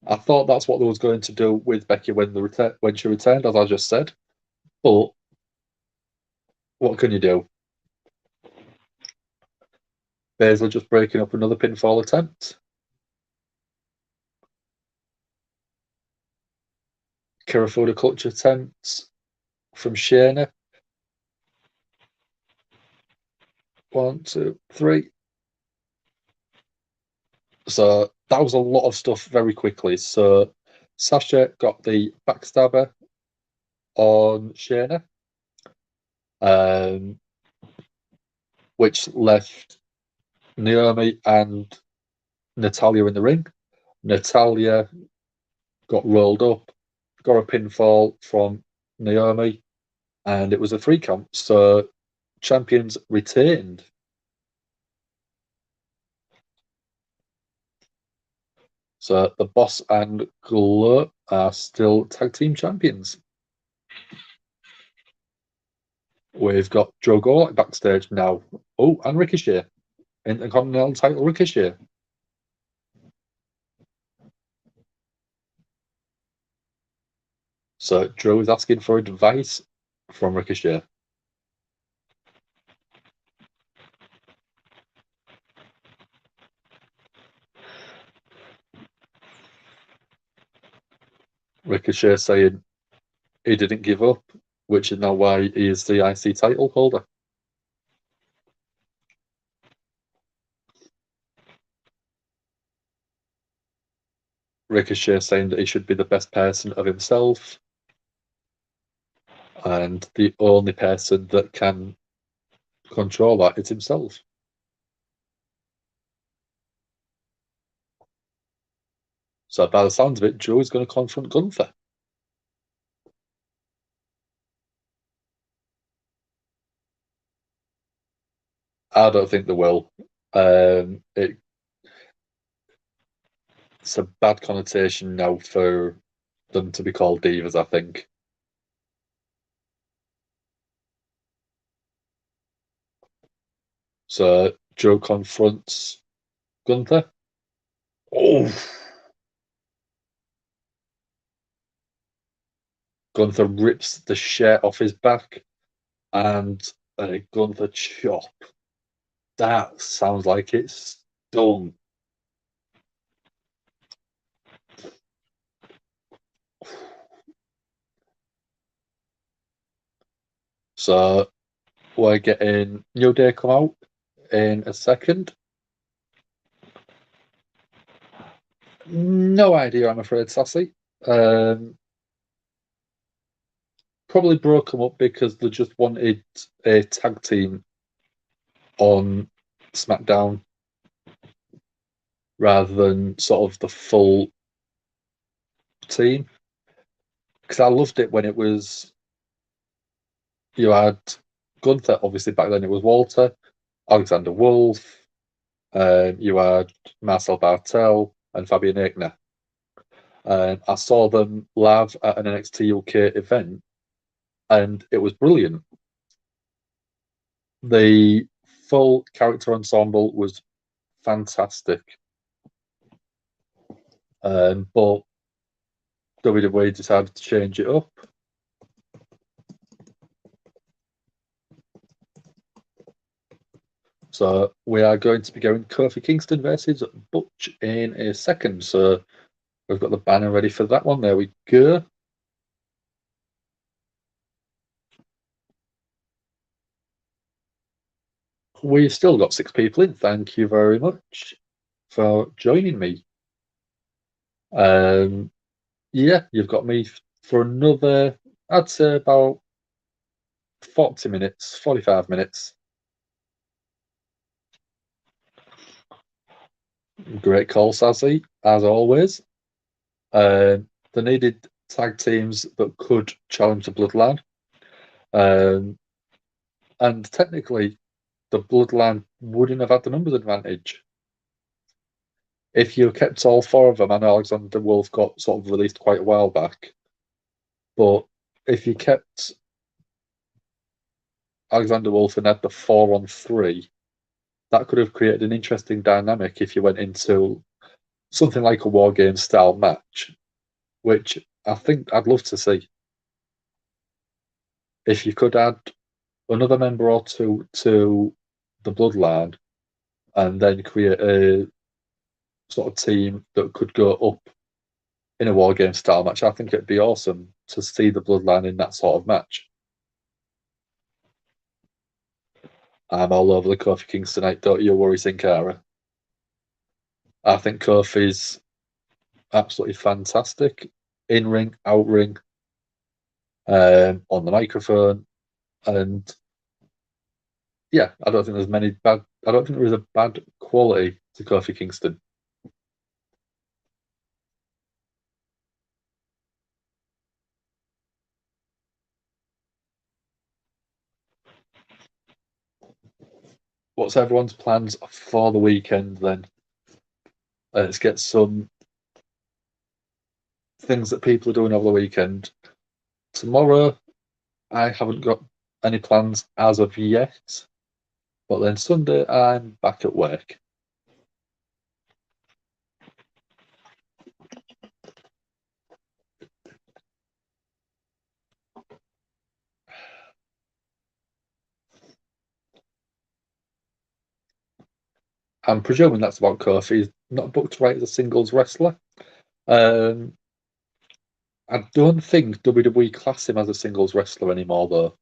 I thought that's what they was going to do with Becky when she returned, as I just said. But what can you do? Baszler just breaking up another pinfall attempt. Kirifuda clutch attempts from Shayna. 1, 2, 3. So that was a lot of stuff very quickly. So Sasha got the backstabber on Shayna, which left Naomi and Natalya in the ring. Natalya got rolled up, got a pinfall from Naomi, and it was a 3 count. So champions retained. So the Boss and Glow are still tag team champions. We've got Joe Gorlak backstage now. Oh, and Ricochet. Intercontinental Title Ricochet. So Joe is asking for advice from Ricochet. Ricochet saying he didn't give up, which is now why he is the IC title holder. Ricochet saying that he should be the best person of himself, and the only person that can control that is himself. So by the sounds of it, Joe is going to confront Gunther. I don't think they will. It's a bad connotation now for them to be called divas, I think. So Joe confronts Gunther. Oh! Gunther rips the shirt off his back, and a Gunther chop. That sounds like it's done. So we're getting New Day come out in a second. No idea, I'm afraid, Sassy. Probably broke them up because they just wanted a tag team on SmackDown rather than sort of the full team. Because I loved it when it was, you had Gunther, obviously back then it was Walter, Alexander Wolf, you had Marcel Bartel and Fabian Aichner. I saw them live at an NXT UK event, and it was brilliant. The full character ensemble was fantastic. But WWE decided to change it up. So we are going to be going Kofi Kingston versus Butch in a second. So we've got the banner ready for that one. There we go. We've still got 6 people in. Thank you very much for joining me. Yeah, you've got me for another, I'd say about 40 minutes, 45 minutes. Great call, Sassy, as always. They needed tag teams that could challenge the Bloodline. And technically, the Bloodline wouldn't have had the numbers advantage. If you kept all 4 of them, I know Alexander Wolf got sort of released quite a while back, but if you kept Alexander Wolf and had the 4-on-3, that could have created an interesting dynamic if you went into something like a War Game style match, which I think I'd love to see. If you could add another member or 2 to the Bloodline and then create a sort of team that could go up in a War Game style match, I think it'd be awesome to see the Bloodline in that sort of match. I'm all over the Kofi Kingston tonight, don't you worry, Sin Cara. I think Kofi's absolutely fantastic. In-ring, out-ring, on the microphone. And yeah, I don't think there is a bad quality to Kofi Kingston. What's everyone's plans for the weekend then? Let's get some things that people are doing over the weekend. Tomorrow, I haven't got any plans as of yet, but then Sunday, I'm back at work. I'm presuming that's about Kofi. He's not booked right as a singles wrestler. I don't think WWE class him as a singles wrestler anymore,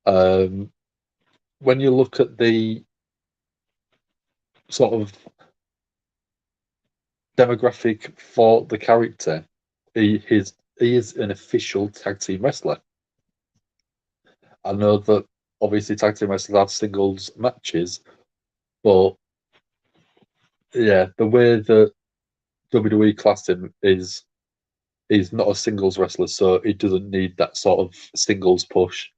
though. When you look at the sort of demographic for the character, he is an official tag team wrestler. I know that obviously tag team wrestlers have singles matches, but yeah, the way that WWE classed him is he's not a singles wrestler, so he doesn't need that sort of singles push.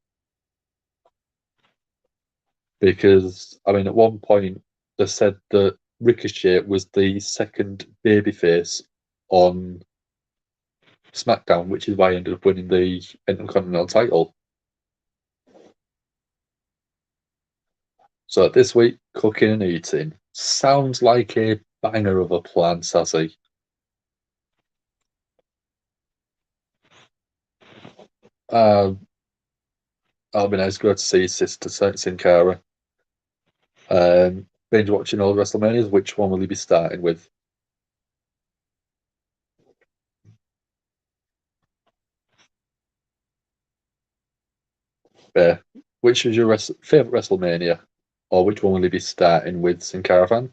Because I mean, at one point they said that Ricochet was the second babyface on SmackDown, which is why he ended up winning the Intercontinental Title. So this week, cooking and eating sounds like a banger of a plan, Sassy. That'll be nice to go to see his sister Sin Cara. Binge watching all the WrestleManias. Which one will he be starting with? Yeah. Which was your favorite WrestleMania, or which one will he be starting with, Sin Cara fan?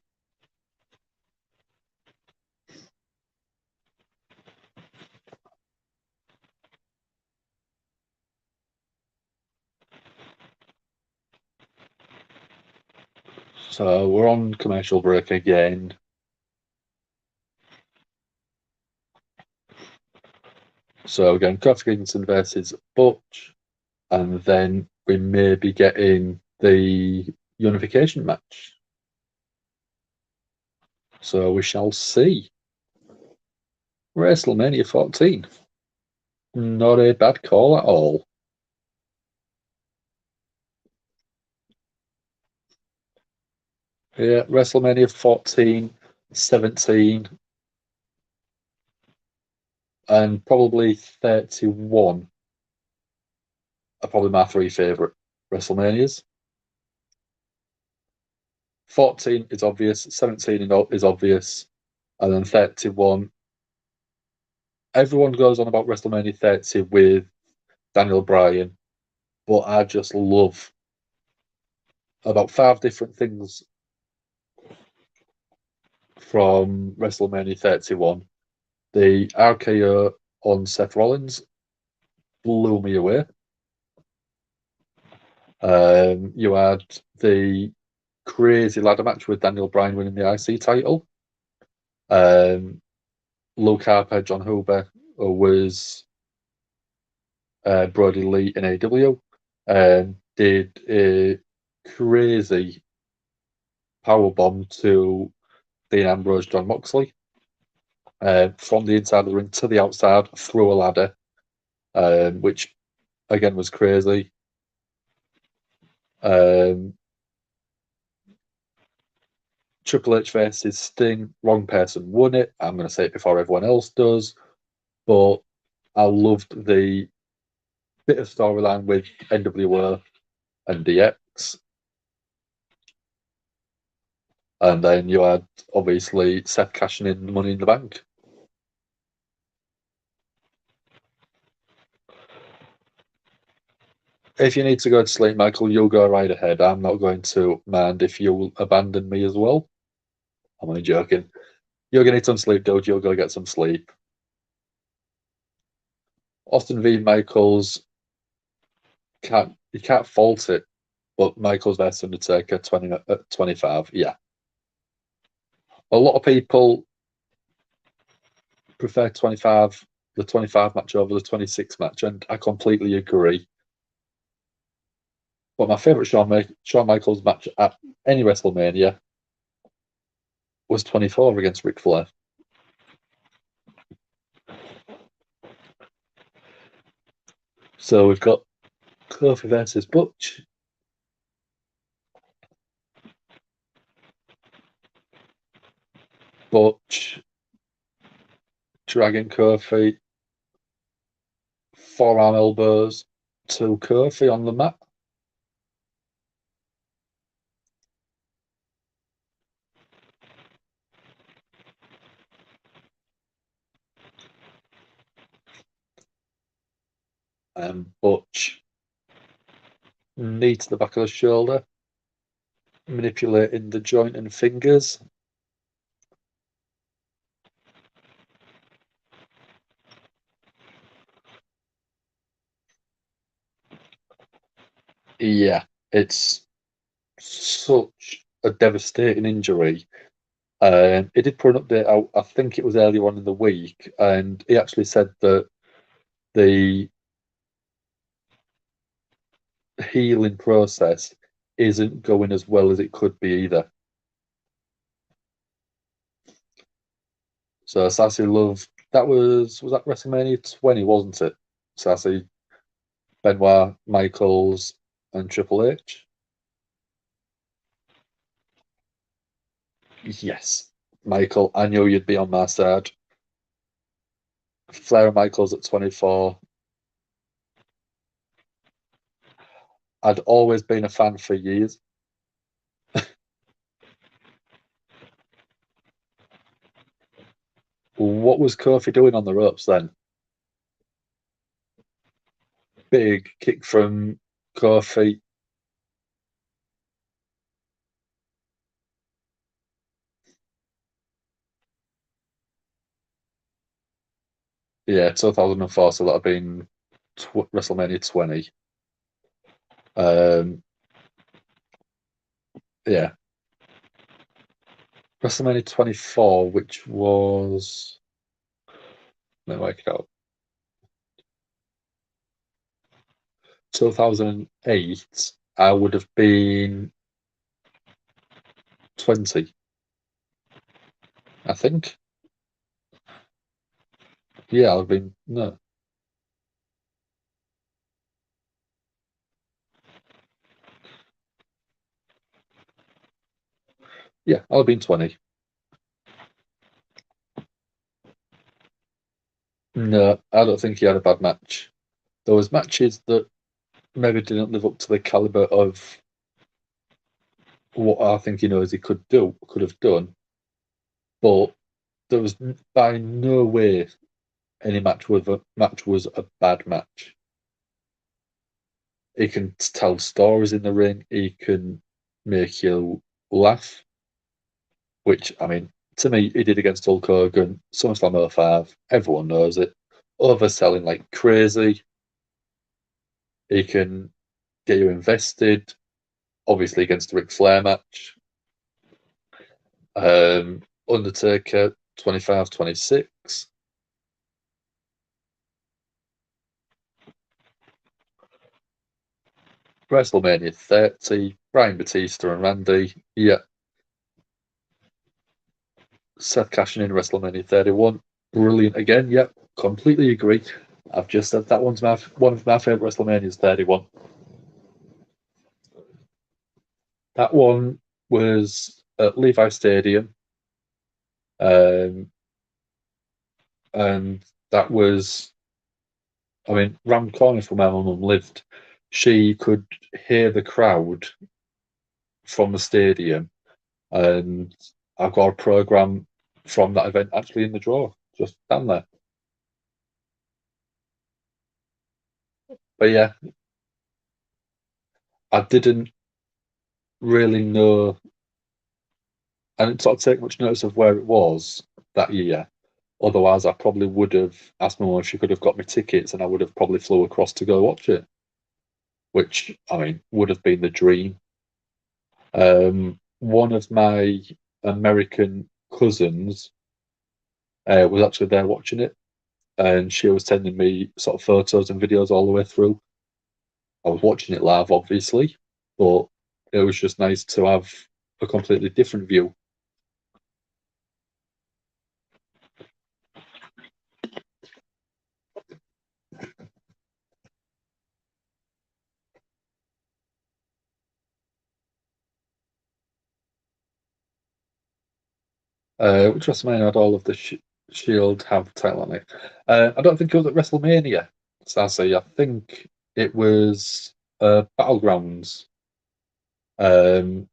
So we're on commercial break again. So again, Kofi Kingston versus Butch, and then we may be getting the unification match. So we shall see. WrestleMania 14. Not a bad call at all. Yeah, WrestleMania 14, 17. and probably 31 are probably my three favourite WrestleManias. 14 is obvious, 17 is obvious, and then 31. Everyone goes on about WrestleMania 30 with Daniel Bryan, but I just love about 5 different things from WrestleMania 31. The RKO on Seth Rollins blew me away. You had the crazy ladder match with Daniel Bryan winning the IC title. Luke Harper, John Huber was Brody Lee in AEW. Did a crazy powerbomb to Dean Ambrose, John Moxley. From the inside of the ring to the outside through a ladder, which again was crazy. Triple H versus Sting, wrong person won it. I'm going to say it before everyone else does, but I loved the bit of storyline with NWO and DX. And then you had, obviously, Seth cashing in Money in the Bank. If you need to go to sleep, Michael, you'll go right ahead. I'm not going to mind if you'll abandon me as well. I'm only joking. You're going to need some sleep, Doge. You'll go get some sleep. Austin v. Michaels, you can't fault it, but Michaels versus Undertaker 25, yeah. A lot of people prefer the 25 match over the 26 match, and I completely agree. But my favourite Shawn Michaels match at any WrestleMania was 24 against Ric Flair. So we've got Kofi versus Butch. Butch dragging Kofi, forearm elbows to Kofi on the mat. And Butch knee to the back of the shoulder, manipulating the joint and fingers. Yeah, it's such a devastating injury. He did put an update out, I think it was earlier on in the week, and he actually said that the healing process isn't going as well as it could be either. So Sassy Love, that was that WrestleMania 20, wasn't it? Sassy, Benoit, Michaels, and Triple H. Yes, Michael, I knew you'd be on my side. Flair and Michaels at 24. I'd always been a fan for years. What was Kofi doing on the ropes then? Big kick from Kofi. Yeah, 2004, so that would have been WrestleMania 20. Yeah. WrestleMania 24, which was... Let me work it out. 2008, I would have been 20, I think. Yeah, I've been... No. Yeah, I've been 20. No, I don't think he had a bad match. There was matches that maybe didn't live up to the caliber of what I think he knows he could have done, but there was by no way any match was a bad match. He can tell stories in the ring. He can make you laugh, which I mean, to me, he did against Hulk Hogan, SummerSlam '05. Everyone knows it. Overselling like crazy. He can get you invested. Obviously, against the Ric Flair match. Undertaker 25-26. WrestleMania 30, Brian Batista and Randy. Yeah. Seth cashing in WrestleMania 31. Brilliant again. Yep. Completely agree. I've just said that one's one of my favourite WrestleManias, 31. That one was at Levi Stadium. And that was, I mean, round the corner from where my mum lived. She could hear the crowd from the stadium, and I've got a program from that event actually in the drawer, just down there. But yeah, I didn't really know, I didn't sort of take much notice of where it was that year. Otherwise, I probably would have asked my mum if she could have got me tickets, and I would have probably flew across to go watch it, which I mean would have been the dream. One of my American cousins was actually there watching it, and she was sending me sort of photos and videos all the way through. I was watching it live, obviously, but it was just nice to have a completely different view. Which WrestleMania had all of the Shield have title on it? I don't think it was at WrestleMania, Sassy. I think it was Battlegrounds, um,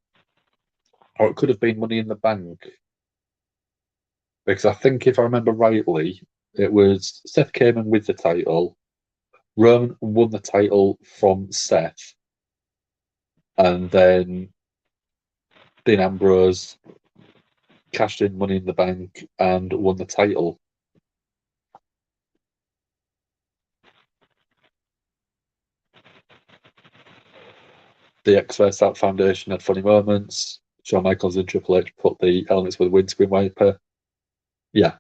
or it could have been Money in the Bank, because I think if I remember rightly, it was Seth came in with the title. Roman won the title from Seth, and then Dean Ambrose cashed in Money in the Bank and won the title. The X vs. That Foundation had funny moments. Shawn Michaels and Triple H put the helmets with a windscreen wiper. Yeah.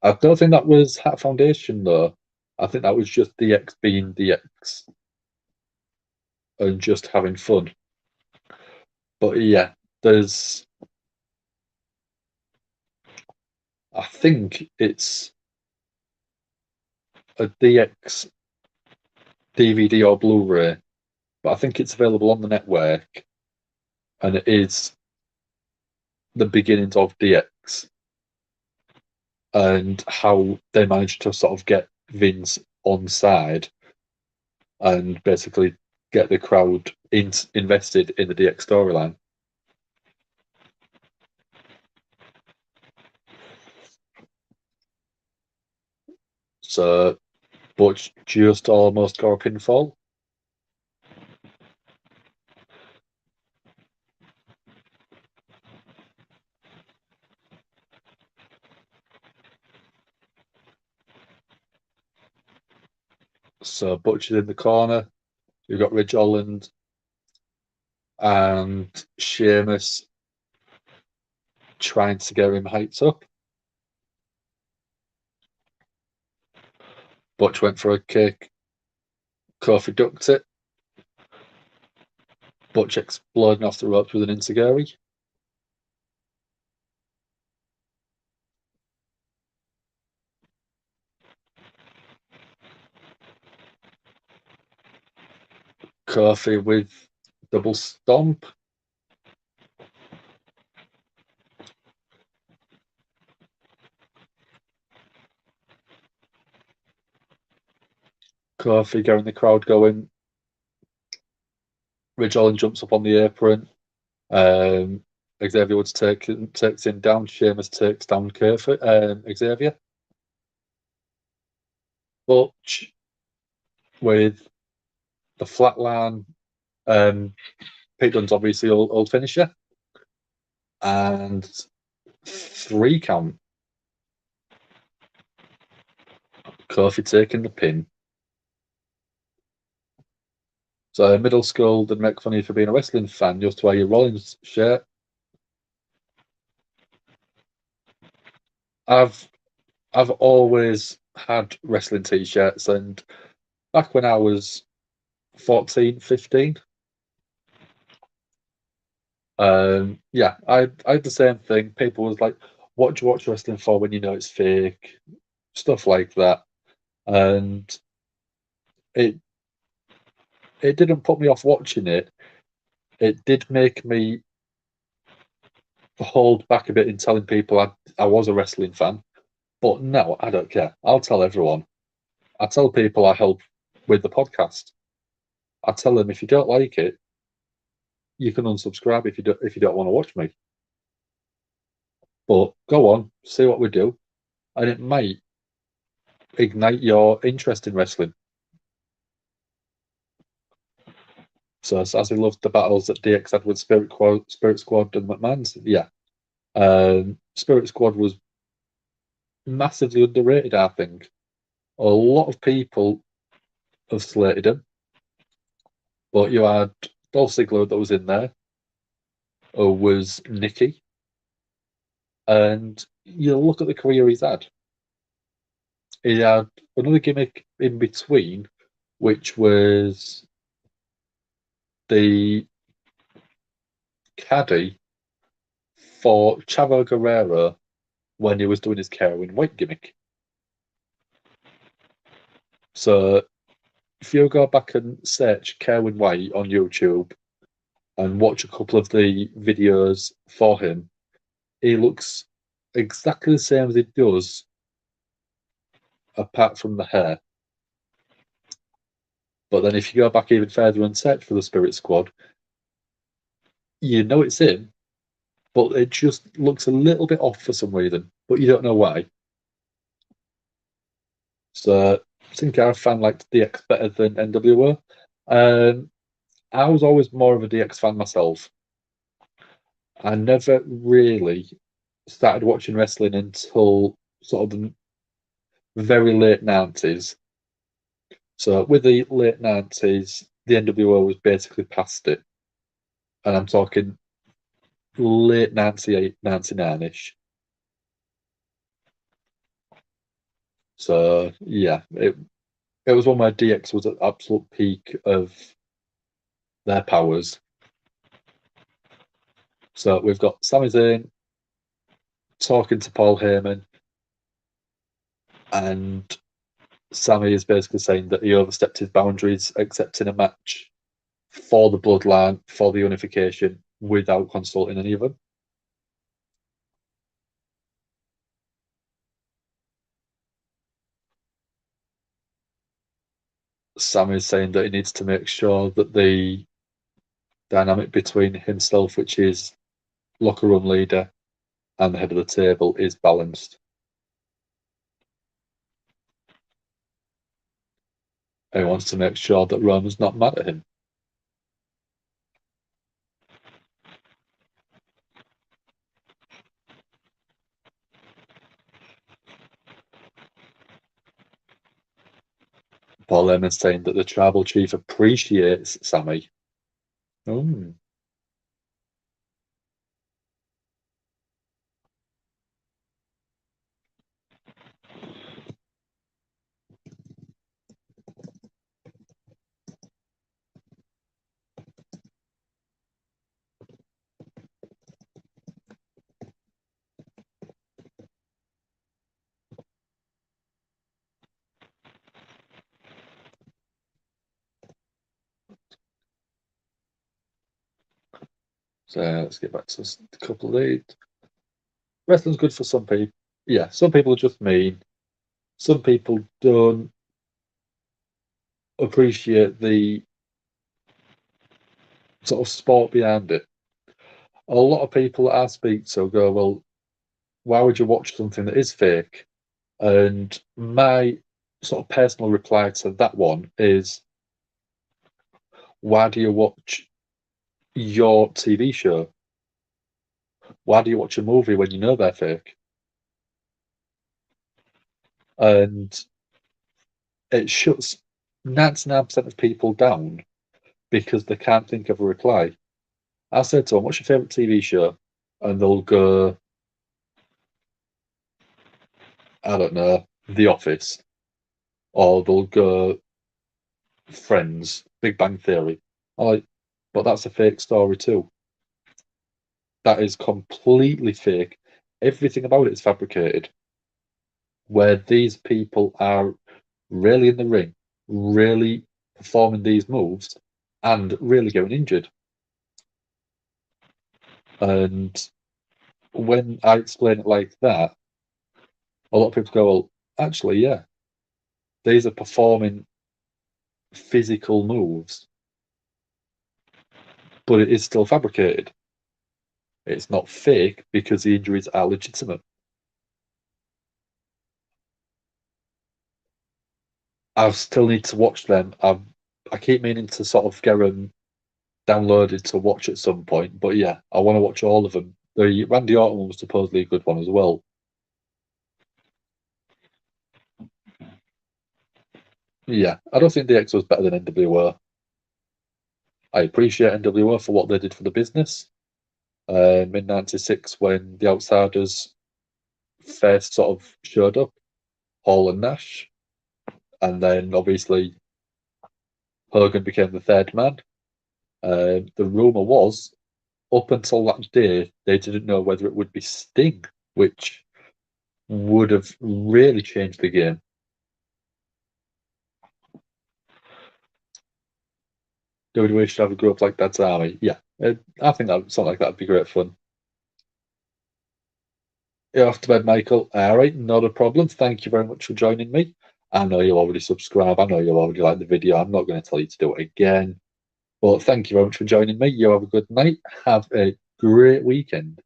I don't think that was Hat Foundation, though. I think that was just DX being DX and just having fun. But yeah, there's. I think it's a DX DVD or Blu-ray, but I think it's available on the network, and it is the beginnings of DX and how they managed to sort of get Vince on side and basically get the crowd invested in the DX storyline. So Butch just almost got a pinfall. So Butch is in the corner. You've got Ridge Holland and Sheamus trying to get him hyped up. Butch went for a kick. Kofi ducked it. Butch exploding off the ropes with an enziguri. Kofi with double stomp. Kofi getting the crowd going. Ridge Holland jumps up on the apron. Xavier Woods takes him down. Sheamus takes down Xavier. Butch with the flatline. Pete Dunne's obviously old finisher. And 3 count. Kofi taking the pin. So middle school didn't make fun of you for being a wrestling fan. You have to wear your Rollins shirt. I've always had wrestling t-shirts, and back when I was 14, 15, yeah, I had the same thing. People was like, what do you watch wrestling for when you know it's fake? Stuff like that. And it didn't put me off watching it. It did make me hold back a bit in telling people I was a wrestling fan. But no, I don't care. I'll tell everyone. I tell people I help with the podcast. I tell them if you don't like it, you can unsubscribe if you don't want to watch me. But go on, see what we do, and it might ignite your interest in wrestling. So as we loved the battles that DX had with Spirit Squad and McMahon's, yeah. Spirit Squad was massively underrated, I think. A lot of people have slated him, but you had Dolph Ziggler that was in there, or was Nikki, and you look at the career he's had. He had another gimmick in between, which was the caddy for Chavo Guerrero when he was doing his Kerwin White gimmick. So if you go back and search Kerwin White on YouTube and watch a couple of the videos for him, he looks exactly the same as he does, apart from the hair. But then if you go back even further and search for the Spirit Squad, you know it's him, but it just looks a little bit off for some reason, but you don't know why. So Sin Cara fan liked DX better than NWO. I was always more of a DX fan myself. I never really started watching wrestling until sort of the very late 90s. So with the late 90s, the NWO was basically past it. And I'm talking late 98, 99-ish. So yeah, it was when my DX was at the absolute peak of their powers. So we've got Sami Zayn talking to Paul Heyman, and Sami is basically saying that he overstepped his boundaries, accepting a match for the bloodline, for the unification, without consulting any of them. Sami is saying that he needs to make sure that the dynamic between himself, which is locker room leader, and the head of the table, is balanced. He wants to make sure that Roman's not mad at him. Paul Heyman saying that the tribal chief appreciates Sami. Oh. So let's get back to a couple of these. Wrestling's good for some people. Yeah, some people are just mean. Some people don't appreciate the sort of sport behind it. A lot of people that I speak to go, well, why would you watch something that is fake? And my sort of personal reply to that one is, why do you watch your TV show? Why do you watch a movie when you know they're fake? And it shuts 99% of people down because they can't think of a reply. I said to them, what's your favourite TV show? And they'll go, I don't know, The Office. Or they'll go, Friends, Big Bang Theory. I'm like, but that's a fake story too. That is completely fake. Everything about it is fabricated. Where these people are really in the ring, really performing these moves, and really getting injured. And when I explain it like that, a lot of people go, well, actually, yeah, these are performing physical moves, but it is still fabricated. It's not fake because the injuries are legitimate. I still need to watch them. I keep meaning to sort of get them downloaded to watch at some point, but yeah, I want to watch all of them. The Randy Orton one was supposedly a good one as well. Yeah, I don't think DX was better than NWO. I appreciate NWO for what they did for the business. In '96, when the Outsiders first sort of showed up, Hall and Nash, and then obviously Hogan became the third man. The rumor was, up until that day, they didn't know whether it would be Sting, which would have really changed the game. WWE should have a group like Dad's Army. Yeah, I think that something like that would be great fun. You're off to bed, Michael. All right, not a problem. Thank you very much for joining me. I know you'll already subscribe. I know you'll already like the video. I'm not going to tell you to do it again. But thank you very much for joining me. You have a good night. Have a great weekend.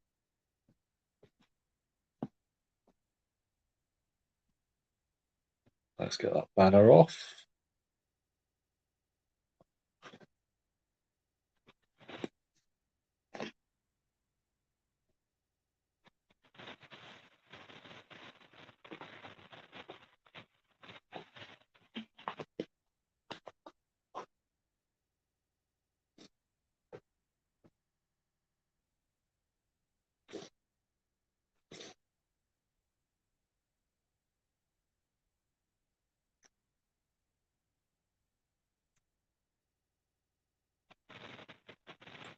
Let's get that banner off.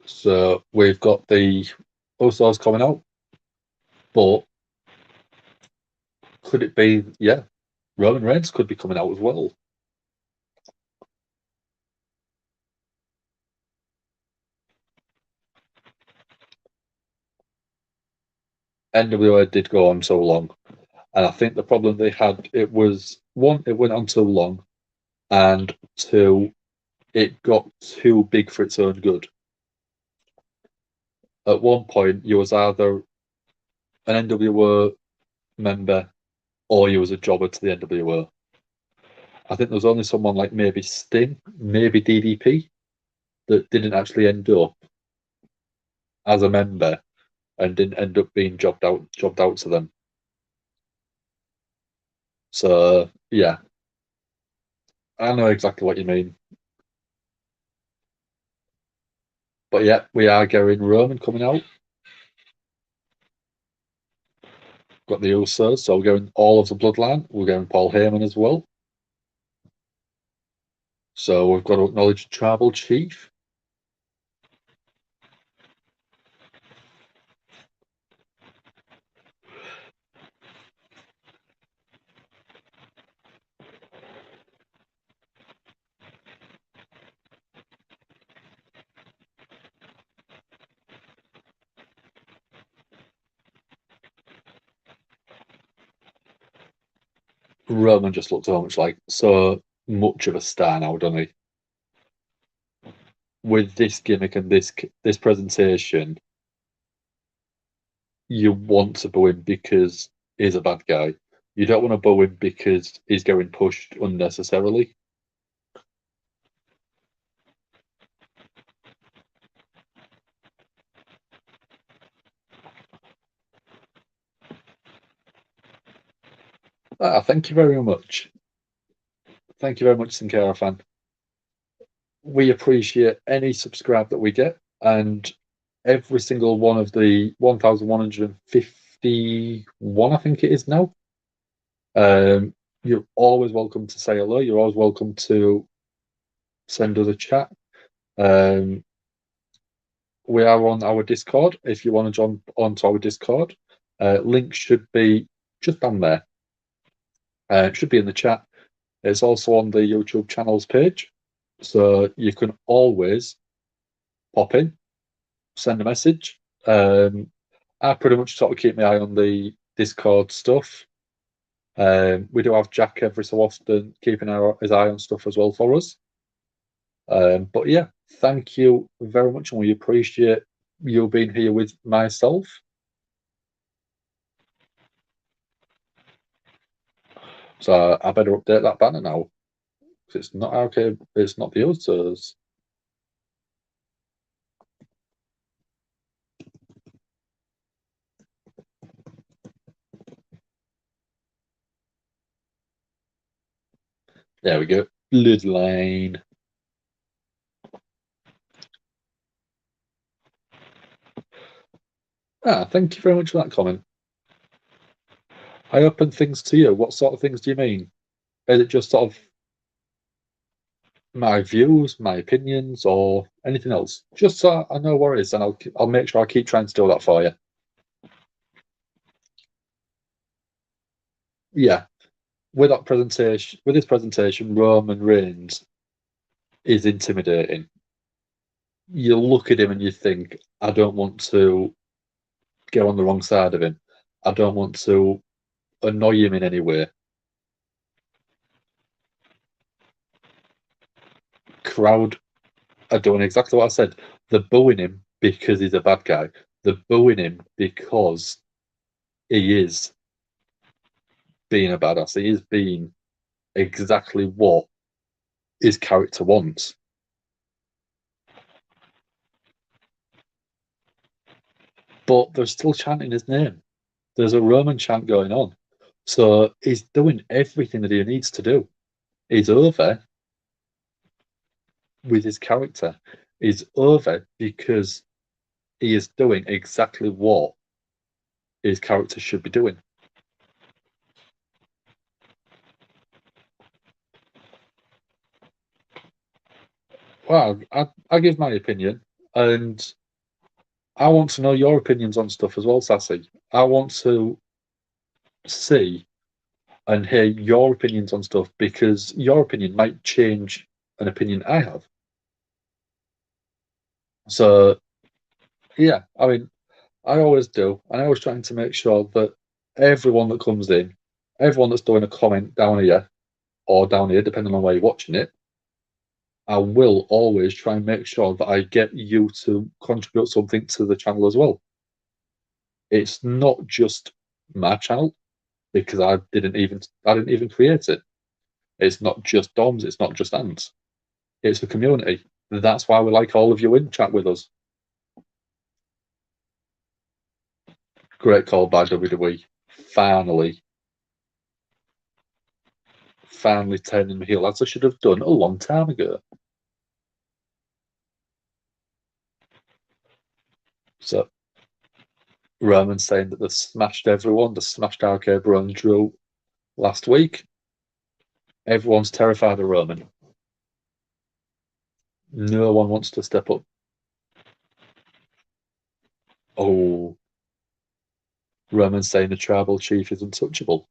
So we've got the Usos coming out, but could it be, yeah, Roman Reigns could be coming out as well. NWA did go on so long, and I think the problem they had, it was one, it went on too long, and two, it got too big for its own good. At one point, you was either an NWO member or you was a jobber to the NWO. I think there was only someone like maybe Sting, maybe DDP, that didn't actually end up as a member and didn't end up being jobbed out to them. So yeah, I know exactly what you mean. But yeah, we are getting Roman coming out. Got the Usos, so we're going all of the bloodline. We're going Paul Heyman as well. So we've got to acknowledge Tribal Chief. Roman just looked so much like. So much of a star now, doesn't he? With this gimmick and this presentation, you want to boo him because he's a bad guy. You don't want to boo him because he's getting pushed unnecessarily. Thank you very much. Thank you very much, Sinclair fan. We appreciate any subscribe that we get, and every single one of the 1,151, I think it is now. You're always welcome to say hello. You're always welcome to send us a chat. We are on our Discord. If you want to jump onto our Discord, link should be just down there. It should be in the chat. It's also on the YouTube channels page, so you can always pop in, send a message. I pretty much sort of keep my eye on the Discord stuff. We do have Jack every so often keeping his eye on stuff as well for us. But yeah, thank you very much, and we appreciate you being here with myself. So I better update that banner now. It's not okay. It's not the Usos. There we go. Bloodline. Thank you very much for that comment. I open things to you. What sort of things do you mean? Is it just sort of my views, my opinions, or anything else? Just so I know what it is, and I'll make sure I keep trying to do that for you. Yeah, with this presentation, Roman Reigns is intimidating. You look at him and you think, I don't want to go on the wrong side of him. I don't want to annoy him in any way. Crowd are doing exactly what I said. They're booing him because he's a bad guy. They're booing him because he is being a badass. He is being exactly what his character wants. But they're still chanting his name. There's a Roman chant going on. So he's doing everything that he needs to do. He's over with his character. He's over because he is doing exactly what his character should be doing. Well, I give my opinion, and I want to know your opinions on stuff as well, Sassy. I want to see and hear your opinions on stuff because your opinion might change an opinion I have. So, yeah, I mean, I always do, and I always trying to make sure that everyone that comes in, everyone that's doing a comment down here or down here, depending on where you're watching it, I will always try and make sure that I get you to contribute something to the channel as well. It's not just my channel because I didn't even create it. It's not just Doms, it's not just Ants. It's a community. That's why we like all of you in chat with us. Great call by WWE. Finally turning the heel, as I should have done a long time ago. So Roman saying that they smashed everyone, they smashed RK Bro and Drew last week. Everyone's terrified of Roman. No one wants to step up. Oh, Roman saying the tribal chief is untouchable.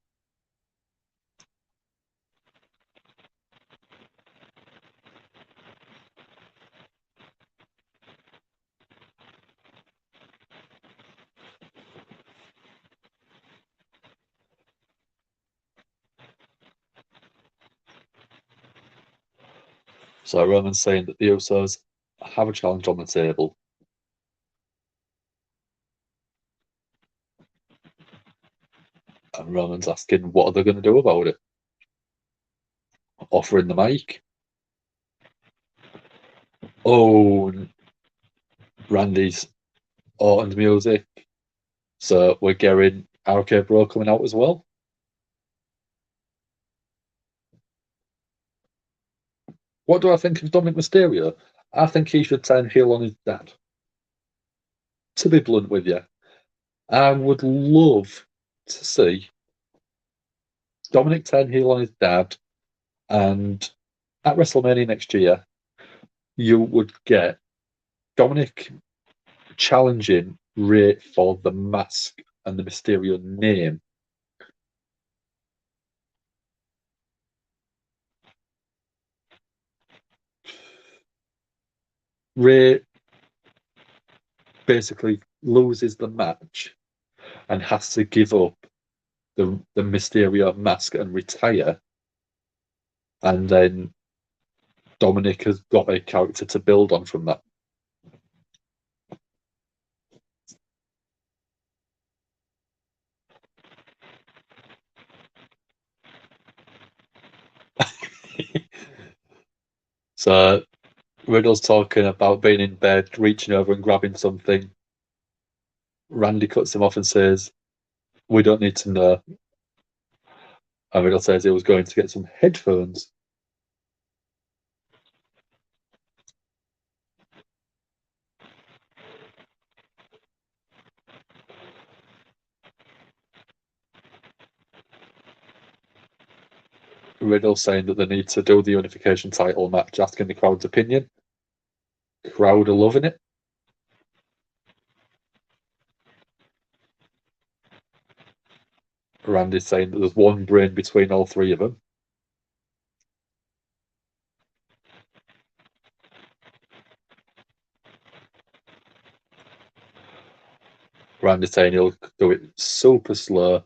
So Roman's saying that the Usos have a challenge on the table. And Roman's asking what are they going to do about it? Offering the mic. Oh, Randy's Orton's music. So we're getting RK Bro coming out as well. What do I think of Dominic Mysterio? I think he should turn heel on his dad. To be blunt with you, I would love to see Dominic turn heel on his dad, and at WrestleMania next year, you would get Dominic challenging Ray for the mask and the Mysterio name. Ray basically loses the match and has to give up the Mysterio mask and retire. And then Dominic has got a character to build on from that. So Riddle's talking about being in bed, reaching over and grabbing something. Randy cuts him off and says, "We don't need to know." And Riddle says he was going to get some headphones. Riddle saying that they need to do the unification title match, asking the crowd's opinion. Crowd are loving it. Randy's saying that there's one brain between all three of them. Randy's saying he'll do it super slow.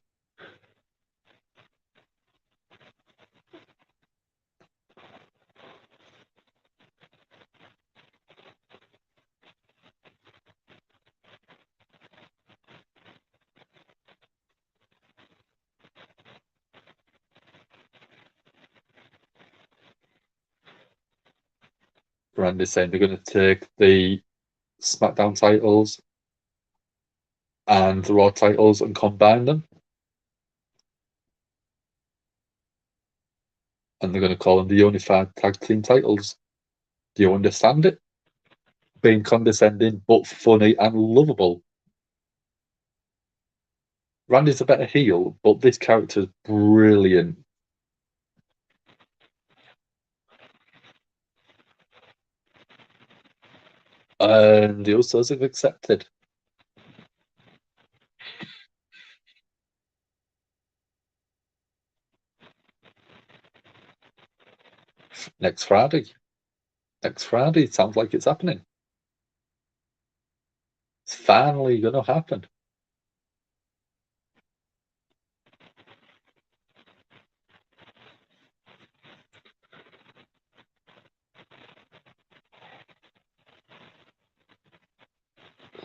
Randy's saying they're going to take the SmackDown titles and the Raw titles and combine them. And they're going to call them the Unified Tag Team titles. Do you understand it? Being condescending, but funny and lovable. Randy's a better heel, but this character's brilliant. And the Usos have accepted. Next Friday. Next Friday. Sounds like it's happening. It's finally going to happen.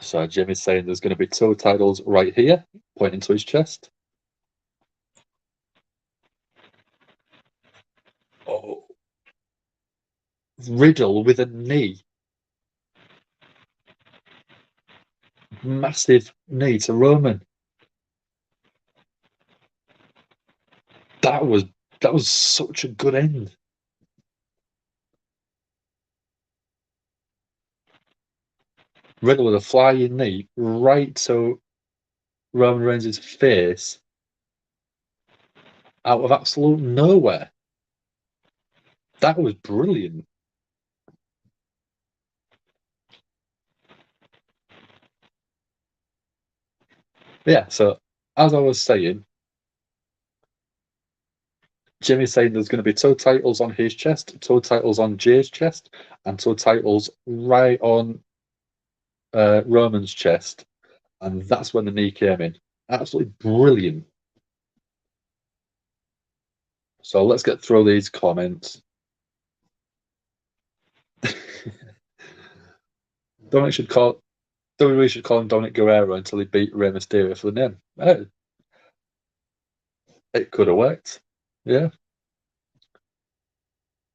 So Jimmy's saying there's going to be 2 titles right here, pointing to his chest. Oh. Riddle with a knee. Massive knee to Roman. That was such a good end. Riddle with a flying knee right to Roman Reigns' face out of absolute nowhere. That was brilliant. Yeah, so as I was saying, Jimmy's saying there's going to be 2 titles on his chest, 2 titles on Jay's chest, and 2 titles right on Roman's chest. And that's when the knee came in. Absolutely brilliant. So let's get through these comments. Dominic should call WWE should call him Dominic Guerrero until he beat Rey Mysterio for the name. It could have worked. Yeah.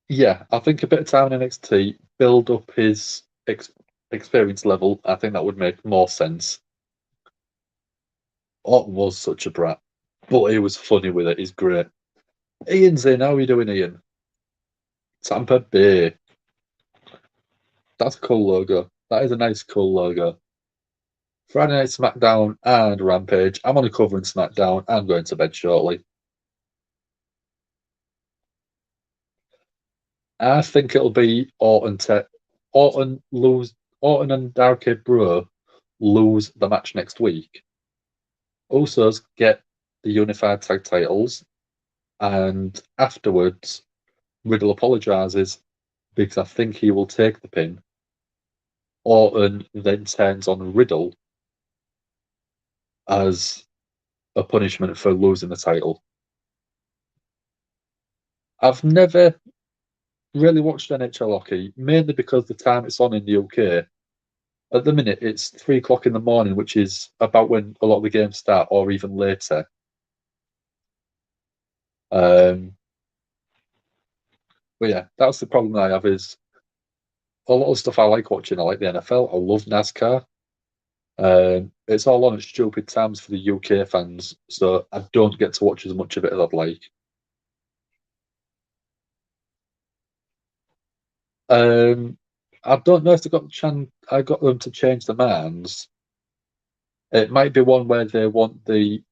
Yeah, I think a bit of time in NXT, build up his experience level. I think that would make more sense. Orton was such a brat, but he was funny with it. He's great. Ian's in. How are you doing, Ian? Tampa Bay. That's a cool logo. That is a nice, cool logo. Friday Night Smackdown and Rampage. I'm only covering Smackdown. I'm going to bed shortly. I think it'll be Orton and RK Bro lose the match next week. Usos get the unified tag titles, and afterwards, Riddle apologizes because I think he will take the pin. Orton then turns on Riddle as a punishment for losing the title. I've never really watched NHL hockey, mainly because the time it's on in the UK. At the minute, it's 3 o'clock in the morning, which is about when a lot of the games start, or even later. But yeah, that's the problem I have is a lot of stuff I like watching. I like the NFL. I love NASCAR. It's all on at stupid times for the UK fans, so I don't get to watch as much of it as I'd like. I don't know if they got the chance. I got them to change the demands. It might be one where they want the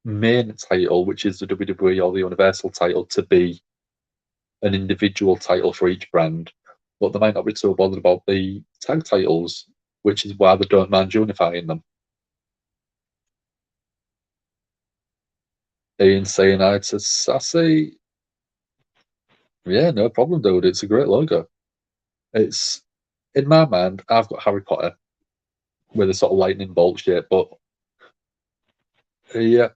main title, which is the WWE or the Universal title, to be an individual title for each brand, but they might not be so bothered about the tag titles, which is why they don't mind unifying them. Ian saying hi to Sassy. Yeah, no problem, dude. It's a great logo. It's, in my mind, I've got Harry Potter with a sort of lightning bolt shape, but yeah.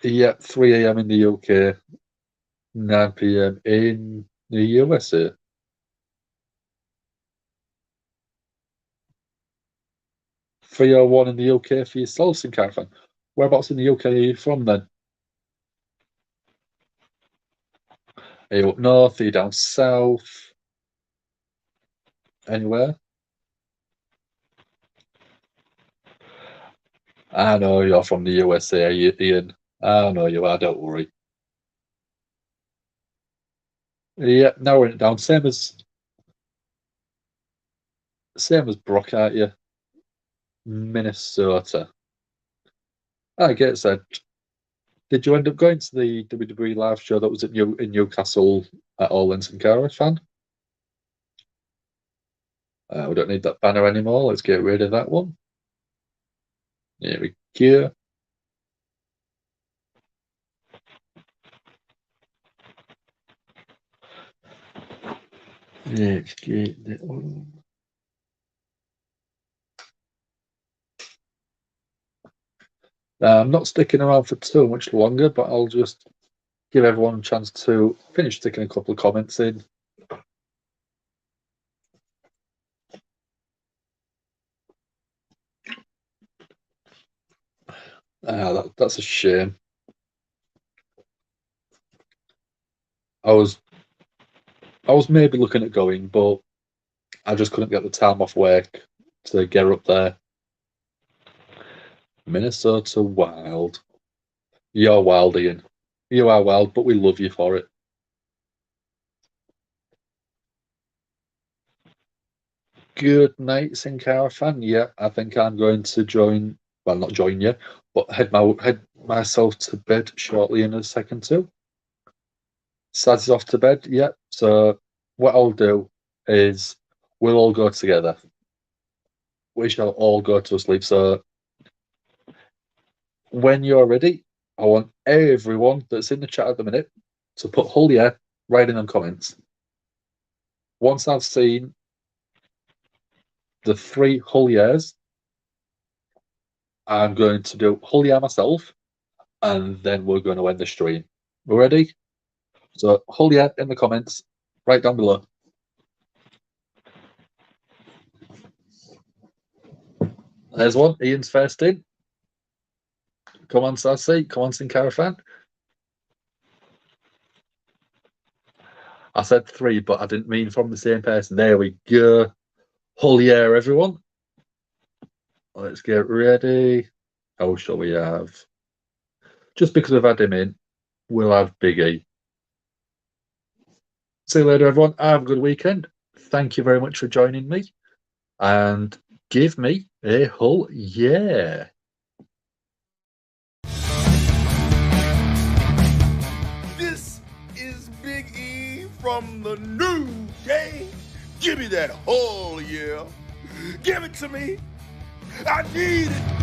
Yeah, 3 a.m. in the UK, 9 p.m. in the USA. Three or one in the UK for yourself, Sin Caravan. Whereabouts in the UK are you from then? Are you up north? Are you down south? Anywhere? I know you're from the USA, Ian. I know you are, don't worry. Yeah, now we're in it down. Same as Brock, aren't you? Minnesota. I get said. Did you end up going to the WWE live show that was in Newcastle at all, Sin Caravan? We don't need that banner anymore. Let's get rid of that one. There we go. Let's get that one. I'm not sticking around for too much longer, but I'll just give everyone a chance to finish sticking a couple of comments in. That's a shame. I was maybe looking at going, but I just couldn't get the time off work to get up there. Minnesota Wild. You're wild, Ian. You are wild, but we love you for it. Good night, Sin Caravan. Yeah, I think I'm going to join. Well, not join you, but head myself to bed shortly in a second too. Saz is off to bed. Yeah. So what I'll do is we'll all go together. We shall all go to sleep. So when you're ready, I want everyone that's in the chat at the minute to put Hull yeah right in them comments. Once I've seen the 3 Hull yeahs, I'm going to do Hull yeah myself, and then we're going to end the stream. We're ready? So Hull yeah in the comments. right down below. There's one. Ian's first in. Come on, Sassy. Come on, Sin Cara fan. I said 3, but I didn't mean from the same person. There we go. Whole year, everyone. Let's get ready. How shall we have? Just because we've had him in, we'll have Big E. See you later, everyone. Have a good weekend. Thank you very much for joining me. And give me a whole yeah. This is Big E from the new day. Give me that whole yeah. Give it to me. I need it.